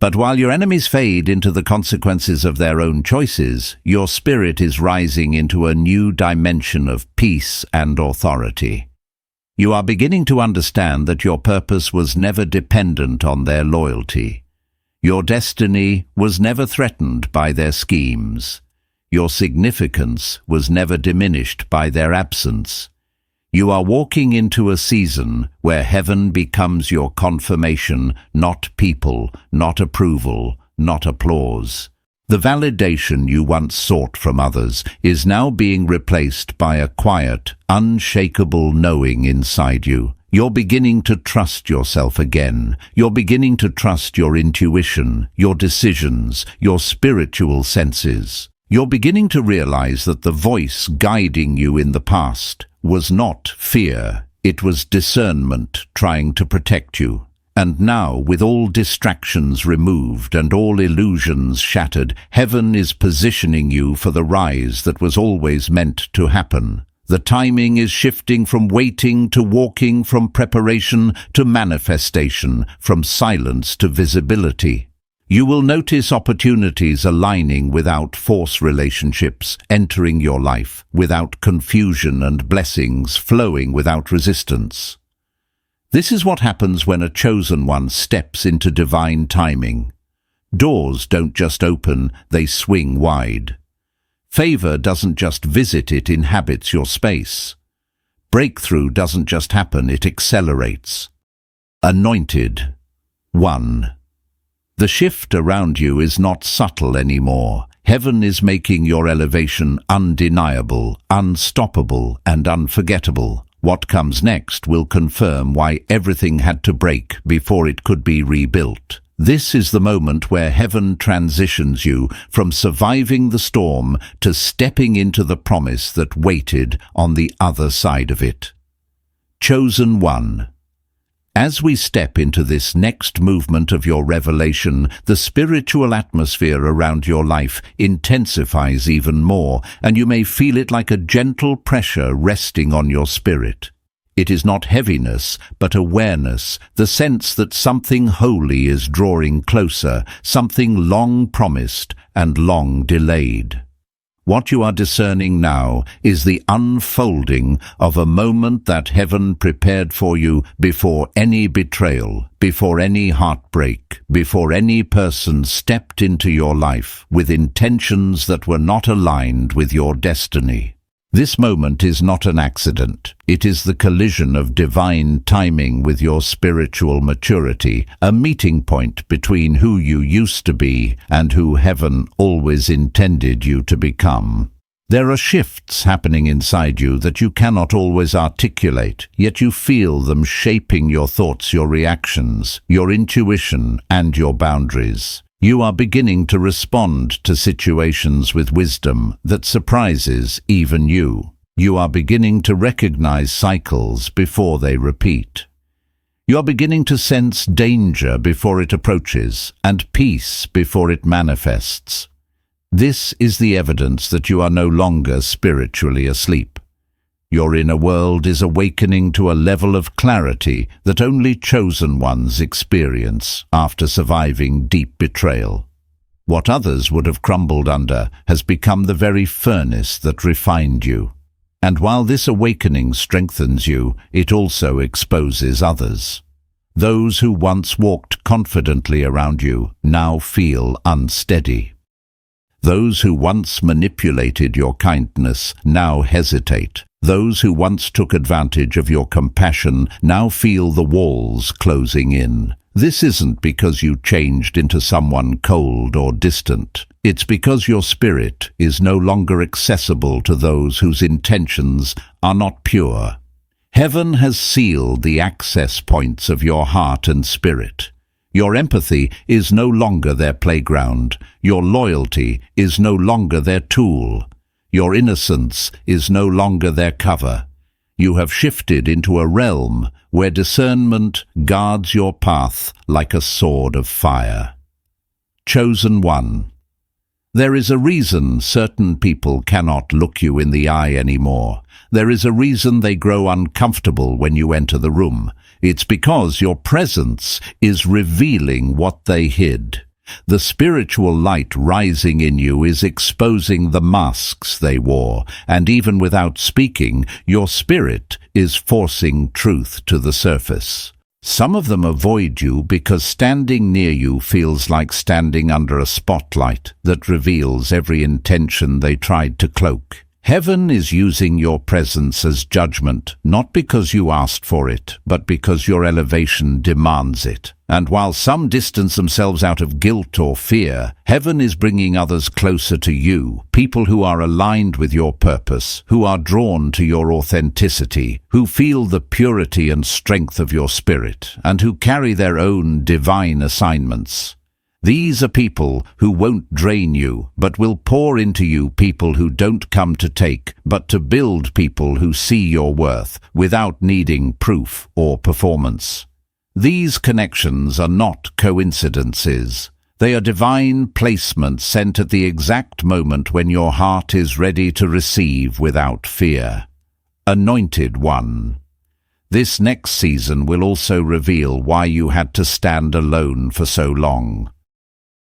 But while your enemies fade into the consequences of their own choices, your spirit is rising into a new dimension of peace and authority. You are beginning to understand that your purpose was never dependent on their loyalty. Your destiny was never threatened by their schemes. Your significance was never diminished by their absence. You are walking into a season where heaven becomes your confirmation, not people, not approval, not applause. The validation you once sought from others is now being replaced by a quiet, unshakable knowing inside you. You're beginning to trust yourself again. You're beginning to trust your intuition, your decisions, your spiritual senses. You're beginning to realize that the voice guiding you in the past was not fear. It was discernment trying to protect you. And now, with all distractions removed and all illusions shattered, heaven is positioning you for the rise that was always meant to happen. The timing is shifting from waiting to walking, from preparation to manifestation, from silence to visibility. You will notice opportunities aligning without force, relationships entering your life without confusion, and blessings flowing without resistance. This is what happens when a chosen one steps into divine timing. Doors don't just open, they swing wide. Favor doesn't just visit, it inhabits your space. Breakthrough doesn't just happen, it accelerates. Anointed. 1. The shift around you is not subtle anymore. Heaven is making your elevation undeniable, unstoppable, and unforgettable. What comes next will confirm why everything had to break before it could be rebuilt. This is the moment where heaven transitions you from surviving the storm to stepping into the promise that waited on the other side of it. Chosen one. As we step into this next movement of your revelation, the spiritual atmosphere around your life intensifies even more, and you may feel it like a gentle pressure resting on your spirit. It is not heaviness, but awareness, the sense that something holy is drawing closer, something long promised and long delayed. What you are discerning now is the unfolding of a moment that heaven prepared for you before any betrayal, before any heartbreak, before any person stepped into your life with intentions that were not aligned with your destiny. This moment is not an accident. It is the collision of divine timing with your spiritual maturity, a meeting point between who you used to be and who heaven always intended you to become. There are shifts happening inside you that you cannot always articulate, yet you feel them shaping your thoughts, your reactions, your intuition, and your boundaries. You are beginning to respond to situations with wisdom that surprises even you. You are beginning to recognize cycles before they repeat. You are beginning to sense danger before it approaches, and peace before it manifests. This is the evidence that you are no longer spiritually asleep. Your inner world is awakening to a level of clarity that only chosen ones experience after surviving deep betrayal. What others would have crumbled under has become the very furnace that refined you. And while this awakening strengthens you, it also exposes others. Those who once walked confidently around you now feel unsteady. Those who once manipulated your kindness now hesitate. Those who once took advantage of your compassion now feel the walls closing in. This isn't because you changed into someone cold or distant. It's because your spirit is no longer accessible to those whose intentions are not pure. Heaven has sealed the access points of your heart and spirit. Your empathy is no longer their playground. Your loyalty is no longer their tool. Your innocence is no longer their cover. You have shifted into a realm where discernment guards your path like a sword of fire. Chosen one. There is a reason certain people cannot look you in the eye anymore. There is a reason they grow uncomfortable when you enter the room. It's because your presence is revealing what they hid. The spiritual light rising in you is exposing the masks they wore, and even without speaking, your spirit is forcing truth to the surface. Some of them avoid you because standing near you feels like standing under a spotlight that reveals every intention they tried to cloak. Heaven is using your presence as judgment, not because you asked for it, but because your elevation demands it. And while some distance themselves out of guilt or fear, heaven is bringing others closer to you, people who are aligned with your purpose, who are drawn to your authenticity, who feel the purity and strength of your spirit, and who carry their own divine assignments. These are people who won't drain you, but will pour into you, people who don't come to take, but to build, people who see your worth without needing proof or performance. These connections are not coincidences. They are divine placements sent at the exact moment when your heart is ready to receive without fear. Anointed One. This next season will also reveal why you had to stand alone for so long.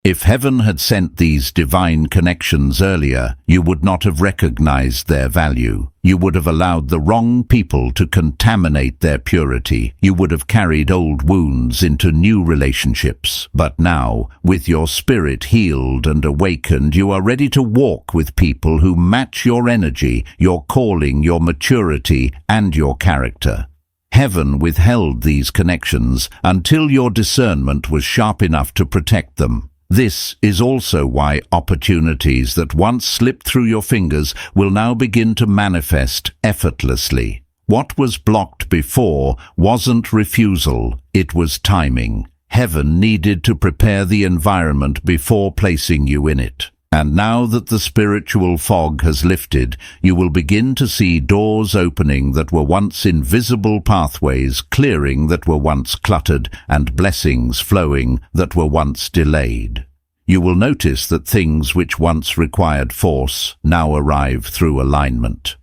If heaven had sent these divine connections earlier, you would not have recognized their value. You would have allowed the wrong people to contaminate their purity. You would have carried old wounds into new relationships. But now, with your spirit healed and awakened, you are ready to walk with people who match your energy, your calling, your maturity, and your character. Heaven withheld these connections until your discernment was sharp enough to protect them. This is also why opportunities that once slipped through your fingers will now begin to manifest effortlessly. What was blocked before wasn't refusal, it was timing. Heaven needed to prepare the environment before placing you in it. And now that the spiritual fog has lifted, you will begin to see doors opening that were once invisible, pathways clearing that were once cluttered, and blessings flowing that were once delayed. You will notice that things which once required force now arrive through alignment.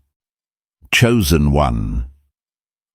Chosen One.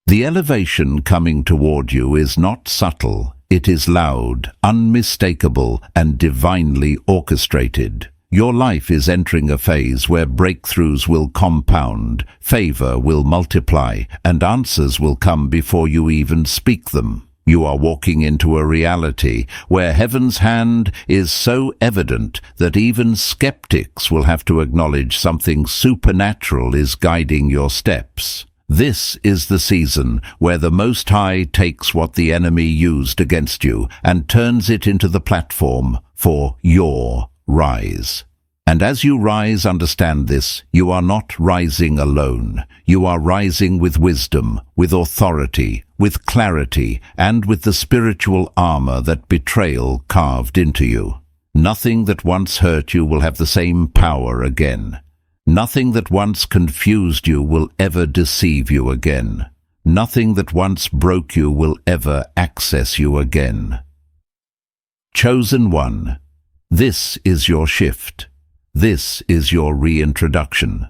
The elevation coming toward you is not subtle. It is loud, unmistakable, and divinely orchestrated. Your life is entering a phase where breakthroughs will compound, favor will multiply, and answers will come before you even speak them. You are walking into a reality where heaven's hand is so evident that even skeptics will have to acknowledge something supernatural is guiding your steps. This is the season where the Most High takes what the enemy used against you and turns it into the platform for your rise. And as you rise, understand this, you are not rising alone. You are rising with wisdom, with authority, with clarity, and with the spiritual armor that betrayal carved into you. Nothing that once hurt you will have the same power again. Nothing that once confused you will ever deceive you again. Nothing that once broke you will ever access you again. Chosen One. This is your shift. This is your reintroduction.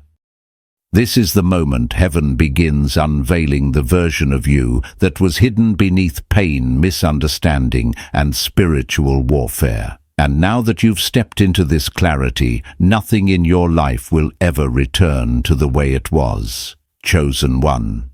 This is the moment heaven begins unveiling the version of you that was hidden beneath pain, misunderstanding, and spiritual warfare. And now that you've stepped into this clarity, nothing in your life will ever return to the way it was. Chosen One.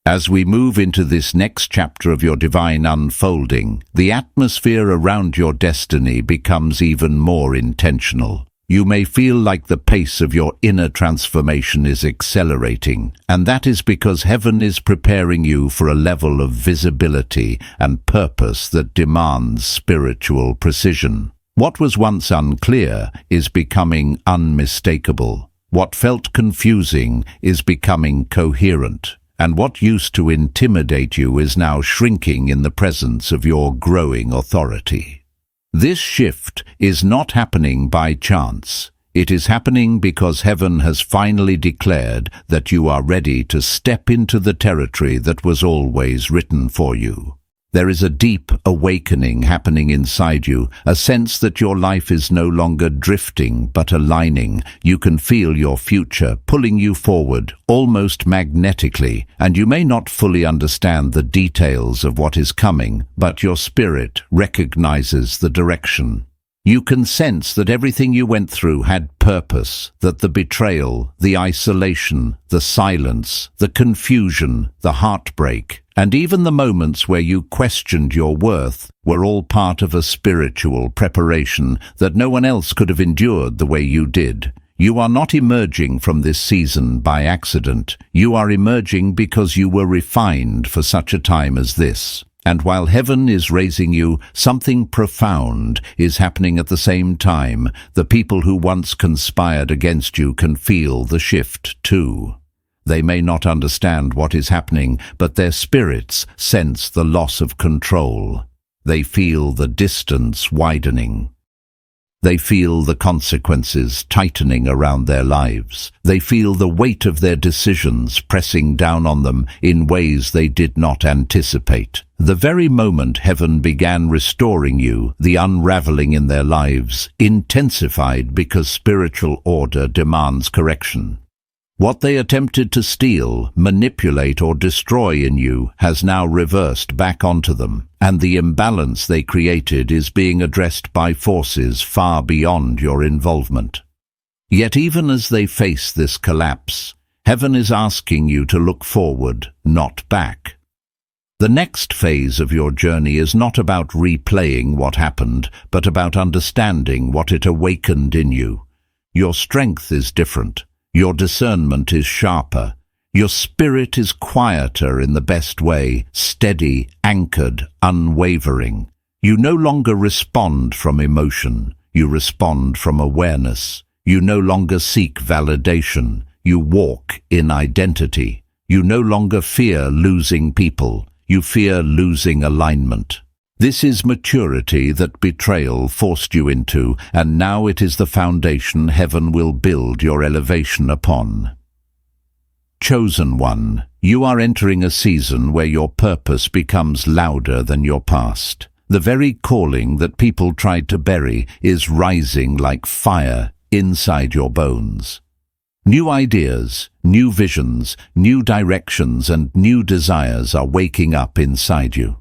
As we move into this next chapter of your divine unfolding, the atmosphere around your destiny becomes even more intentional. You may feel like the pace of your inner transformation is accelerating, and that is because heaven is preparing you for a level of visibility and purpose that demands spiritual precision. What was once unclear is becoming unmistakable. What felt confusing is becoming coherent. And what used to intimidate you is now shrinking in the presence of your growing authority. This shift is not happening by chance. It is happening because heaven has finally declared that you are ready to step into the territory that was always written for you. There is a deep awakening happening inside you, a sense that your life is no longer drifting but aligning. You can feel your future pulling you forward, almost magnetically, and you may not fully understand the details of what is coming, but your spirit recognizes the direction. You can sense that everything you went through had purpose, that the betrayal, the isolation, the silence, the confusion, the heartbreak, and even the moments where you questioned your worth were all part of a spiritual preparation that no one else could have endured the way you did. You are not emerging from this season by accident. You are emerging because you were refined for such a time as this. And while heaven is raising you, something profound is happening at the same time. The people who once conspired against you can feel the shift too. They may not understand what is happening, but their spirits sense the loss of control. They feel the distance widening. They feel the consequences tightening around their lives. They feel the weight of their decisions pressing down on them in ways they did not anticipate. The very moment heaven began restoring you, the unraveling in their lives intensified because spiritual order demands correction. What they attempted to steal, manipulate, or destroy in you has now reversed back onto them, and the imbalance they created is being addressed by forces far beyond your involvement. Yet even as they face this collapse, heaven is asking you to look forward, not back. The next phase of your journey is not about replaying what happened, but about understanding what it awakened in you. Your strength is different. Your discernment is sharper. Your spirit is quieter in the best way, steady, anchored, unwavering. You no longer respond from emotion. You respond from awareness. You no longer seek validation. You walk in identity. You no longer fear losing people. You fear losing alignment. This is maturity that betrayal forced you into, and now it is the foundation heaven will build your elevation upon. Chosen one, you are entering a season where your purpose becomes louder than your past. The very calling that people tried to bury is rising like fire inside your bones. New ideas, new visions, new directions, and new desires are waking up inside you.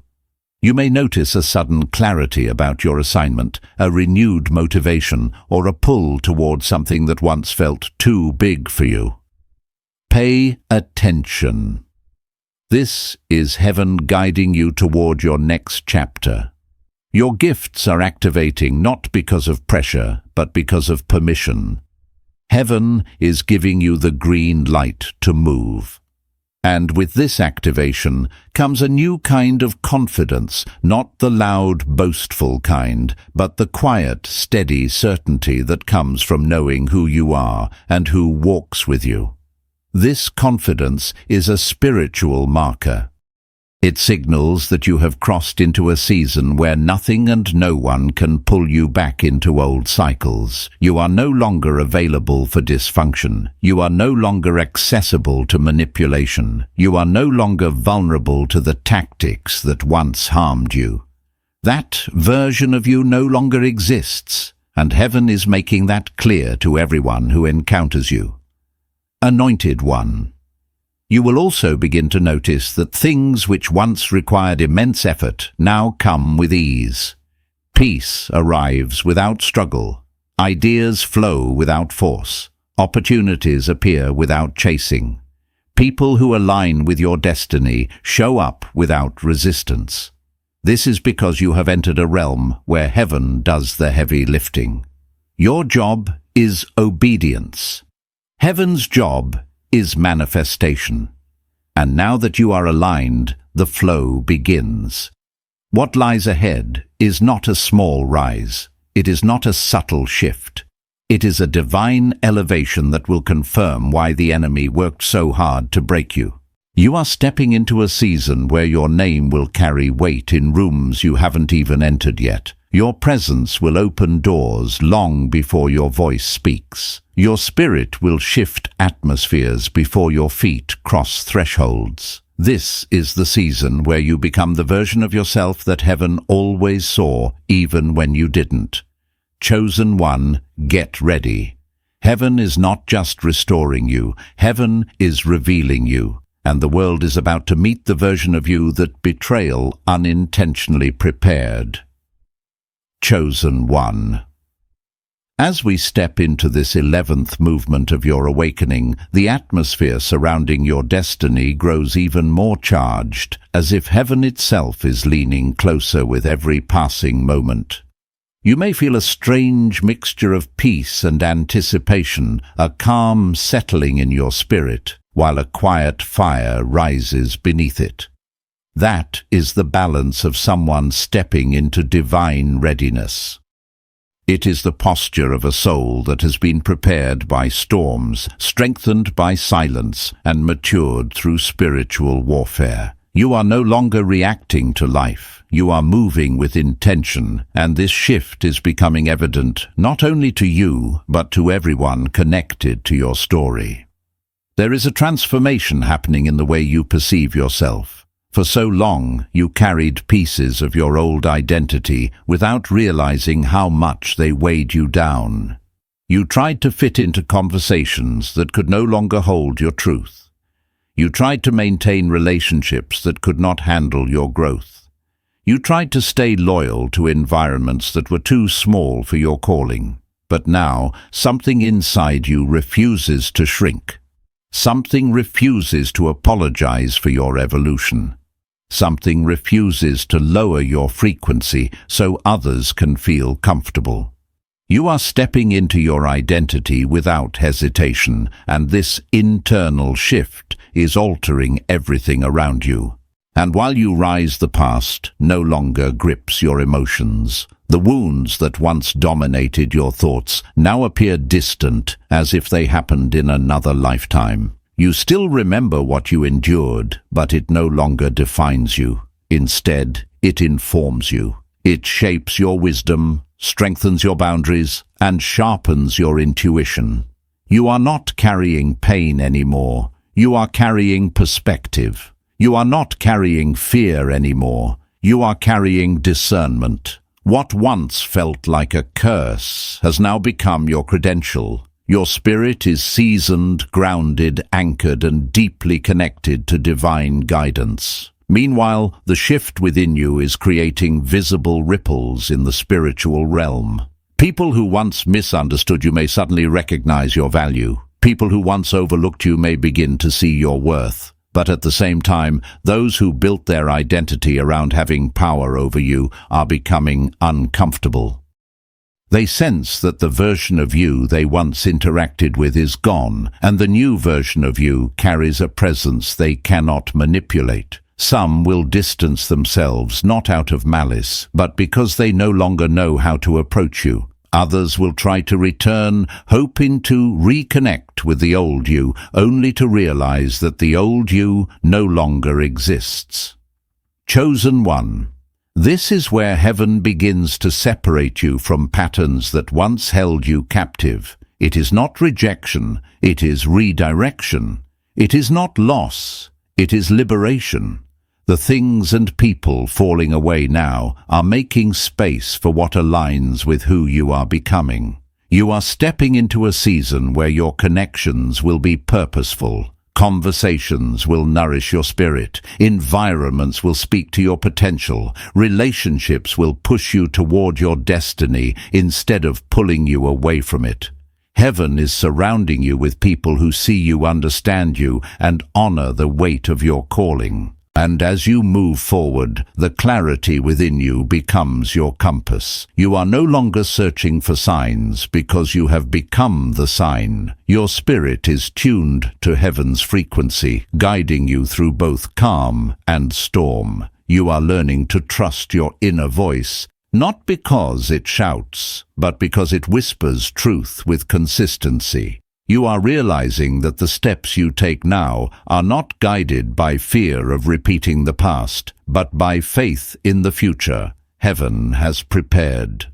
You may notice a sudden clarity about your assignment, a renewed motivation, or a pull toward something that once felt too big for you. Pay attention. This is heaven guiding you toward your next chapter. Your gifts are activating not because of pressure, but because of permission. Heaven is giving you the green light to move. And with this activation comes a new kind of confidence, not the loud, boastful kind, but the quiet, steady certainty that comes from knowing who you are and who walks with you. This confidence is a spiritual marker. It signals that you have crossed into a season where nothing and no one can pull you back into old cycles. You are no longer available for dysfunction. You are no longer accessible to manipulation. You are no longer vulnerable to the tactics that once harmed you. That version of you no longer exists, and heaven is making that clear to everyone who encounters you. Anointed one. You will also begin to notice that things which once required immense effort now come with ease. Peace arrives without struggle. Ideas flow without force. Opportunities appear without chasing. People who align with your destiny show up without resistance. This is because you have entered a realm where heaven does the heavy lifting. Your job is obedience. Heaven's job is manifestation. And now that you are aligned, the flow begins. What lies ahead is not a small rise. It is not a subtle shift. It is a divine elevation that will confirm why the enemy worked so hard to break you. You are stepping into a season where your name will carry weight in rooms you haven't even entered yet. Your presence will open doors long before your voice speaks. Your spirit will shift atmospheres before your feet cross thresholds. This is the season where you become the version of yourself that heaven always saw, even when you didn't. Chosen one, get ready. Heaven is not just restoring you, heaven is revealing you, and the world is about to meet the version of you that betrayal unintentionally prepared. Chosen one. As we step into this 11th movement of your awakening, the atmosphere surrounding your destiny grows even more charged, as if heaven itself is leaning closer with every passing moment. You may feel a strange mixture of peace and anticipation, a calm settling in your spirit, while a quiet fire rises beneath it. That is the balance of someone stepping into divine readiness. It is the posture of a soul that has been prepared by storms, strengthened by silence, and matured through spiritual warfare. You are no longer reacting to life. You are moving with intention, and this shift is becoming evident not only to you, but to everyone connected to your story. There is a transformation happening in the way you perceive yourself. For so long, you carried pieces of your old identity without realizing how much they weighed you down. You tried to fit into conversations that could no longer hold your truth. You tried to maintain relationships that could not handle your growth. You tried to stay loyal to environments that were too small for your calling. But now, something inside you refuses to shrink. Something refuses to apologize for your evolution. Something refuses to lower your frequency so others can feel comfortable. You are stepping into your identity without hesitation, and this internal shift is altering everything around you. And while you rise, the past no longer grips your emotions. The wounds that once dominated your thoughts now appear distant, as if they happened in another lifetime. You still remember what you endured, but it no longer defines you. Instead, it informs you. It shapes your wisdom, strengthens your boundaries, and sharpens your intuition. You are not carrying pain anymore. You are carrying perspective. You are not carrying fear anymore. You are carrying discernment. What once felt like a curse has now become your credential. Your spirit is seasoned, grounded, anchored, and deeply connected to divine guidance. Meanwhile, the shift within you is creating visible ripples in the spiritual realm. People who once misunderstood you may suddenly recognize your value. People who once overlooked you may begin to see your worth. But at the same time, those who built their identity around having power over you are becoming uncomfortable. They sense that the version of you they once interacted with is gone, and the new version of you carries a presence they cannot manipulate. Some will distance themselves not out of malice, but because they no longer know how to approach you. Others will try to return, hoping to reconnect with the old you, only to realize that the old you no longer exists. Chosen one. This is where heaven begins to separate you from patterns that once held you captive. It is not rejection, it is redirection. It is not loss, it is liberation. The things and people falling away now are making space for what aligns with who you are becoming. You are stepping into a season where your connections will be purposeful. Conversations will nourish your spirit. Environments will speak to your potential. Relationships will push you toward your destiny instead of pulling you away from it. Heaven is surrounding you with people who see you, understand you, and honor the weight of your calling. And as you move forward, the clarity within you becomes your compass. You are no longer searching for signs because you have become the sign. Your spirit is tuned to heaven's frequency, guiding you through both calm and storm. You are learning to trust your inner voice, not because it shouts, but because it whispers truth with consistency. You are realizing that the steps you take now are not guided by fear of repeating the past, but by faith in the future heaven has prepared.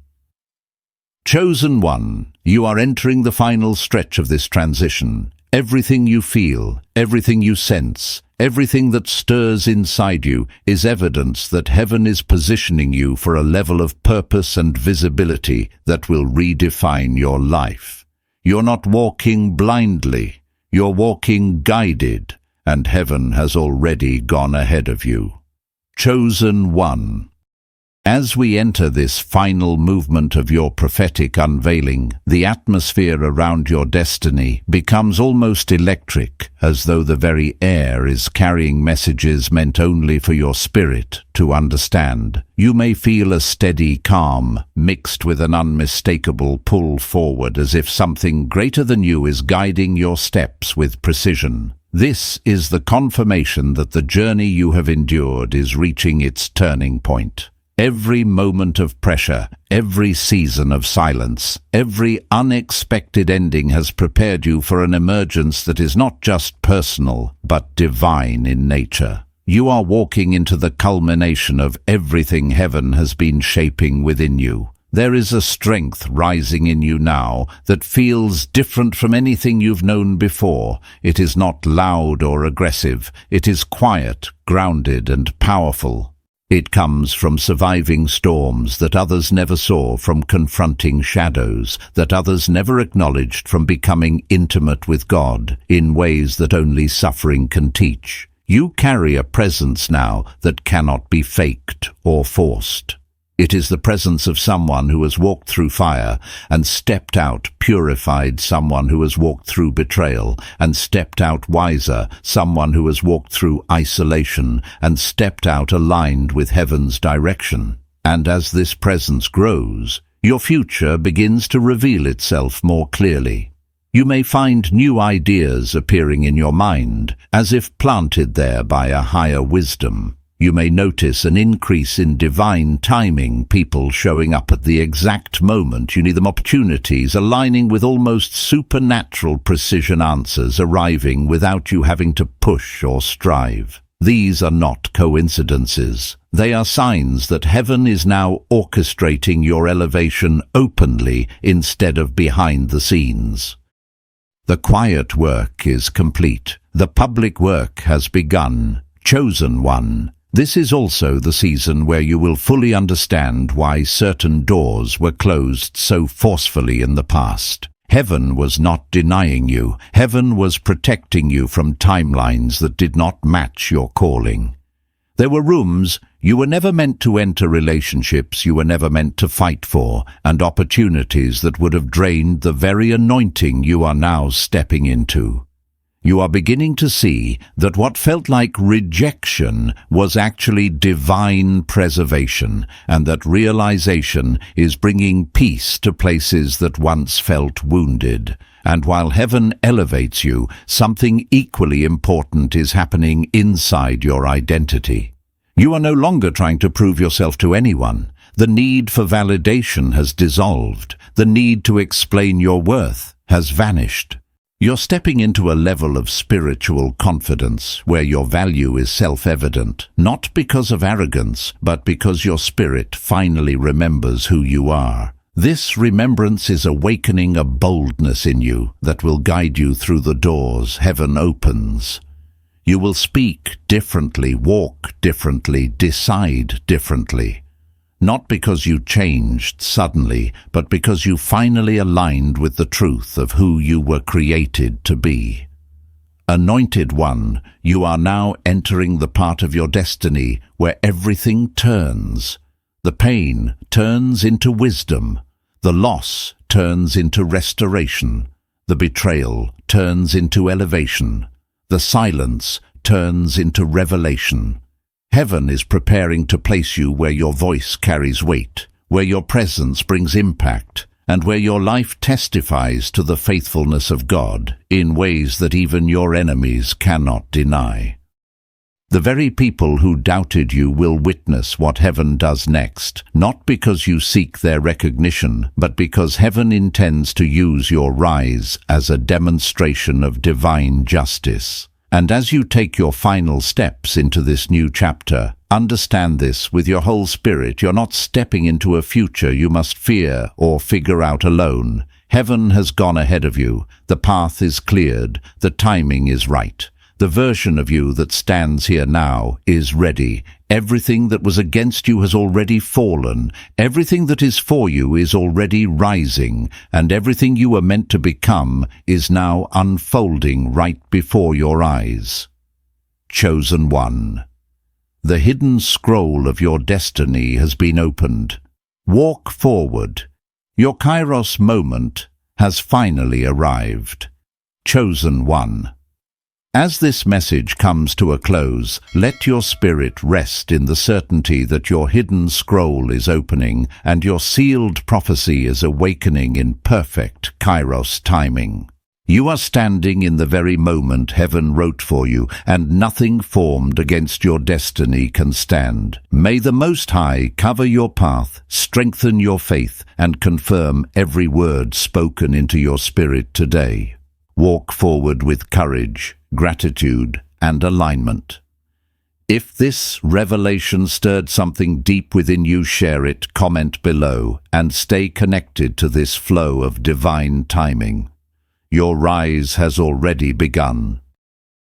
Chosen one, you are entering the final stretch of this transition. Everything you feel, everything you sense, everything that stirs inside you is evidence that heaven is positioning you for a level of purpose and visibility that will redefine your life. You're not walking blindly, you're walking guided, and heaven has already gone ahead of you. Chosen one. As we enter this final movement of your prophetic unveiling, the atmosphere around your destiny becomes almost electric, as though the very air is carrying messages meant only for your spirit to understand. You may feel a steady calm, mixed with an unmistakable pull forward, as if something greater than you is guiding your steps with precision. This is the confirmation that the journey you have endured is reaching its turning point. Every moment of pressure, every season of silence, every unexpected ending has prepared you for an emergence that is not just personal, but divine in nature. You are walking into the culmination of everything heaven has been shaping within you. There is a strength rising in you now that feels different from anything you've known before. It is not loud or aggressive. It is quiet, grounded, and powerful. It comes from surviving storms that others never saw, from confronting shadows that others never acknowledged, from becoming intimate with God in ways that only suffering can teach. You carry a presence now that cannot be faked or forced. It is the presence of someone who has walked through fire and stepped out purified, someone who has walked through betrayal and stepped out wiser, someone who has walked through isolation and stepped out aligned with heaven's direction. And as this presence grows, your future begins to reveal itself more clearly. You may find new ideas appearing in your mind, as if planted there by a higher wisdom. You may notice an increase in divine timing, people showing up at the exact moment you need them, opportunities aligning with almost supernatural precision, answers arriving without you having to push or strive. These are not coincidences. They are signs that heaven is now orchestrating your elevation openly instead of behind the scenes. The quiet work is complete. The public work has begun. Chosen one. This is also the season where you will fully understand why certain doors were closed so forcefully in the past. Heaven was not denying you. Heaven was protecting you from timelines that did not match your calling. There were rooms you were never meant to enter, relationships you were never meant to fight for, and opportunities that would have drained the very anointing you are now stepping into. You are beginning to see that what felt like rejection was actually divine preservation, and that realization is bringing peace to places that once felt wounded. And while heaven elevates you, something equally important is happening inside your identity. You are no longer trying to prove yourself to anyone. The need for validation has dissolved. The need to explain your worth has vanished. You're stepping into a level of spiritual confidence where your value is self-evident, not because of arrogance, but because your spirit finally remembers who you are. This remembrance is awakening a boldness in you that will guide you through the doors heaven opens. You will speak differently, walk differently, decide differently. Not because you changed suddenly, but because you finally aligned with the truth of who you were created to be. Anointed one, you are now entering the part of your destiny where everything turns. The pain turns into wisdom. The loss turns into restoration. The betrayal turns into elevation. The silence turns into revelation. Heaven is preparing to place you where your voice carries weight, where your presence brings impact, and where your life testifies to the faithfulness of God in ways that even your enemies cannot deny. The very people who doubted you will witness what heaven does next, not because you seek their recognition, but because heaven intends to use your rise as a demonstration of divine justice. And as you take your final steps into this new chapter, understand this with your whole spirit. You're not stepping into a future you must fear or figure out alone. Heaven has gone ahead of you. The path is cleared. The timing is right. The version of you that stands here now is ready. Everything that was against you has already fallen. Everything that is for you is already rising, and everything you were meant to become is now unfolding right before your eyes. Chosen one. The hidden scroll of your destiny has been opened. Walk forward. Your Kairos moment has finally arrived. Chosen one. As this message comes to a close, let your spirit rest in the certainty that your hidden scroll is opening and your sealed prophecy is awakening in perfect Kairos timing. You are standing in the very moment heaven wrote for you, and nothing formed against your destiny can stand. May the Most High cover your path, strengthen your faith, and confirm every word spoken into your spirit today. Walk forward with courage, gratitude, and alignment. If this revelation stirred something deep within you, share it, comment below, and stay connected to this flow of divine timing. Your rise has already begun.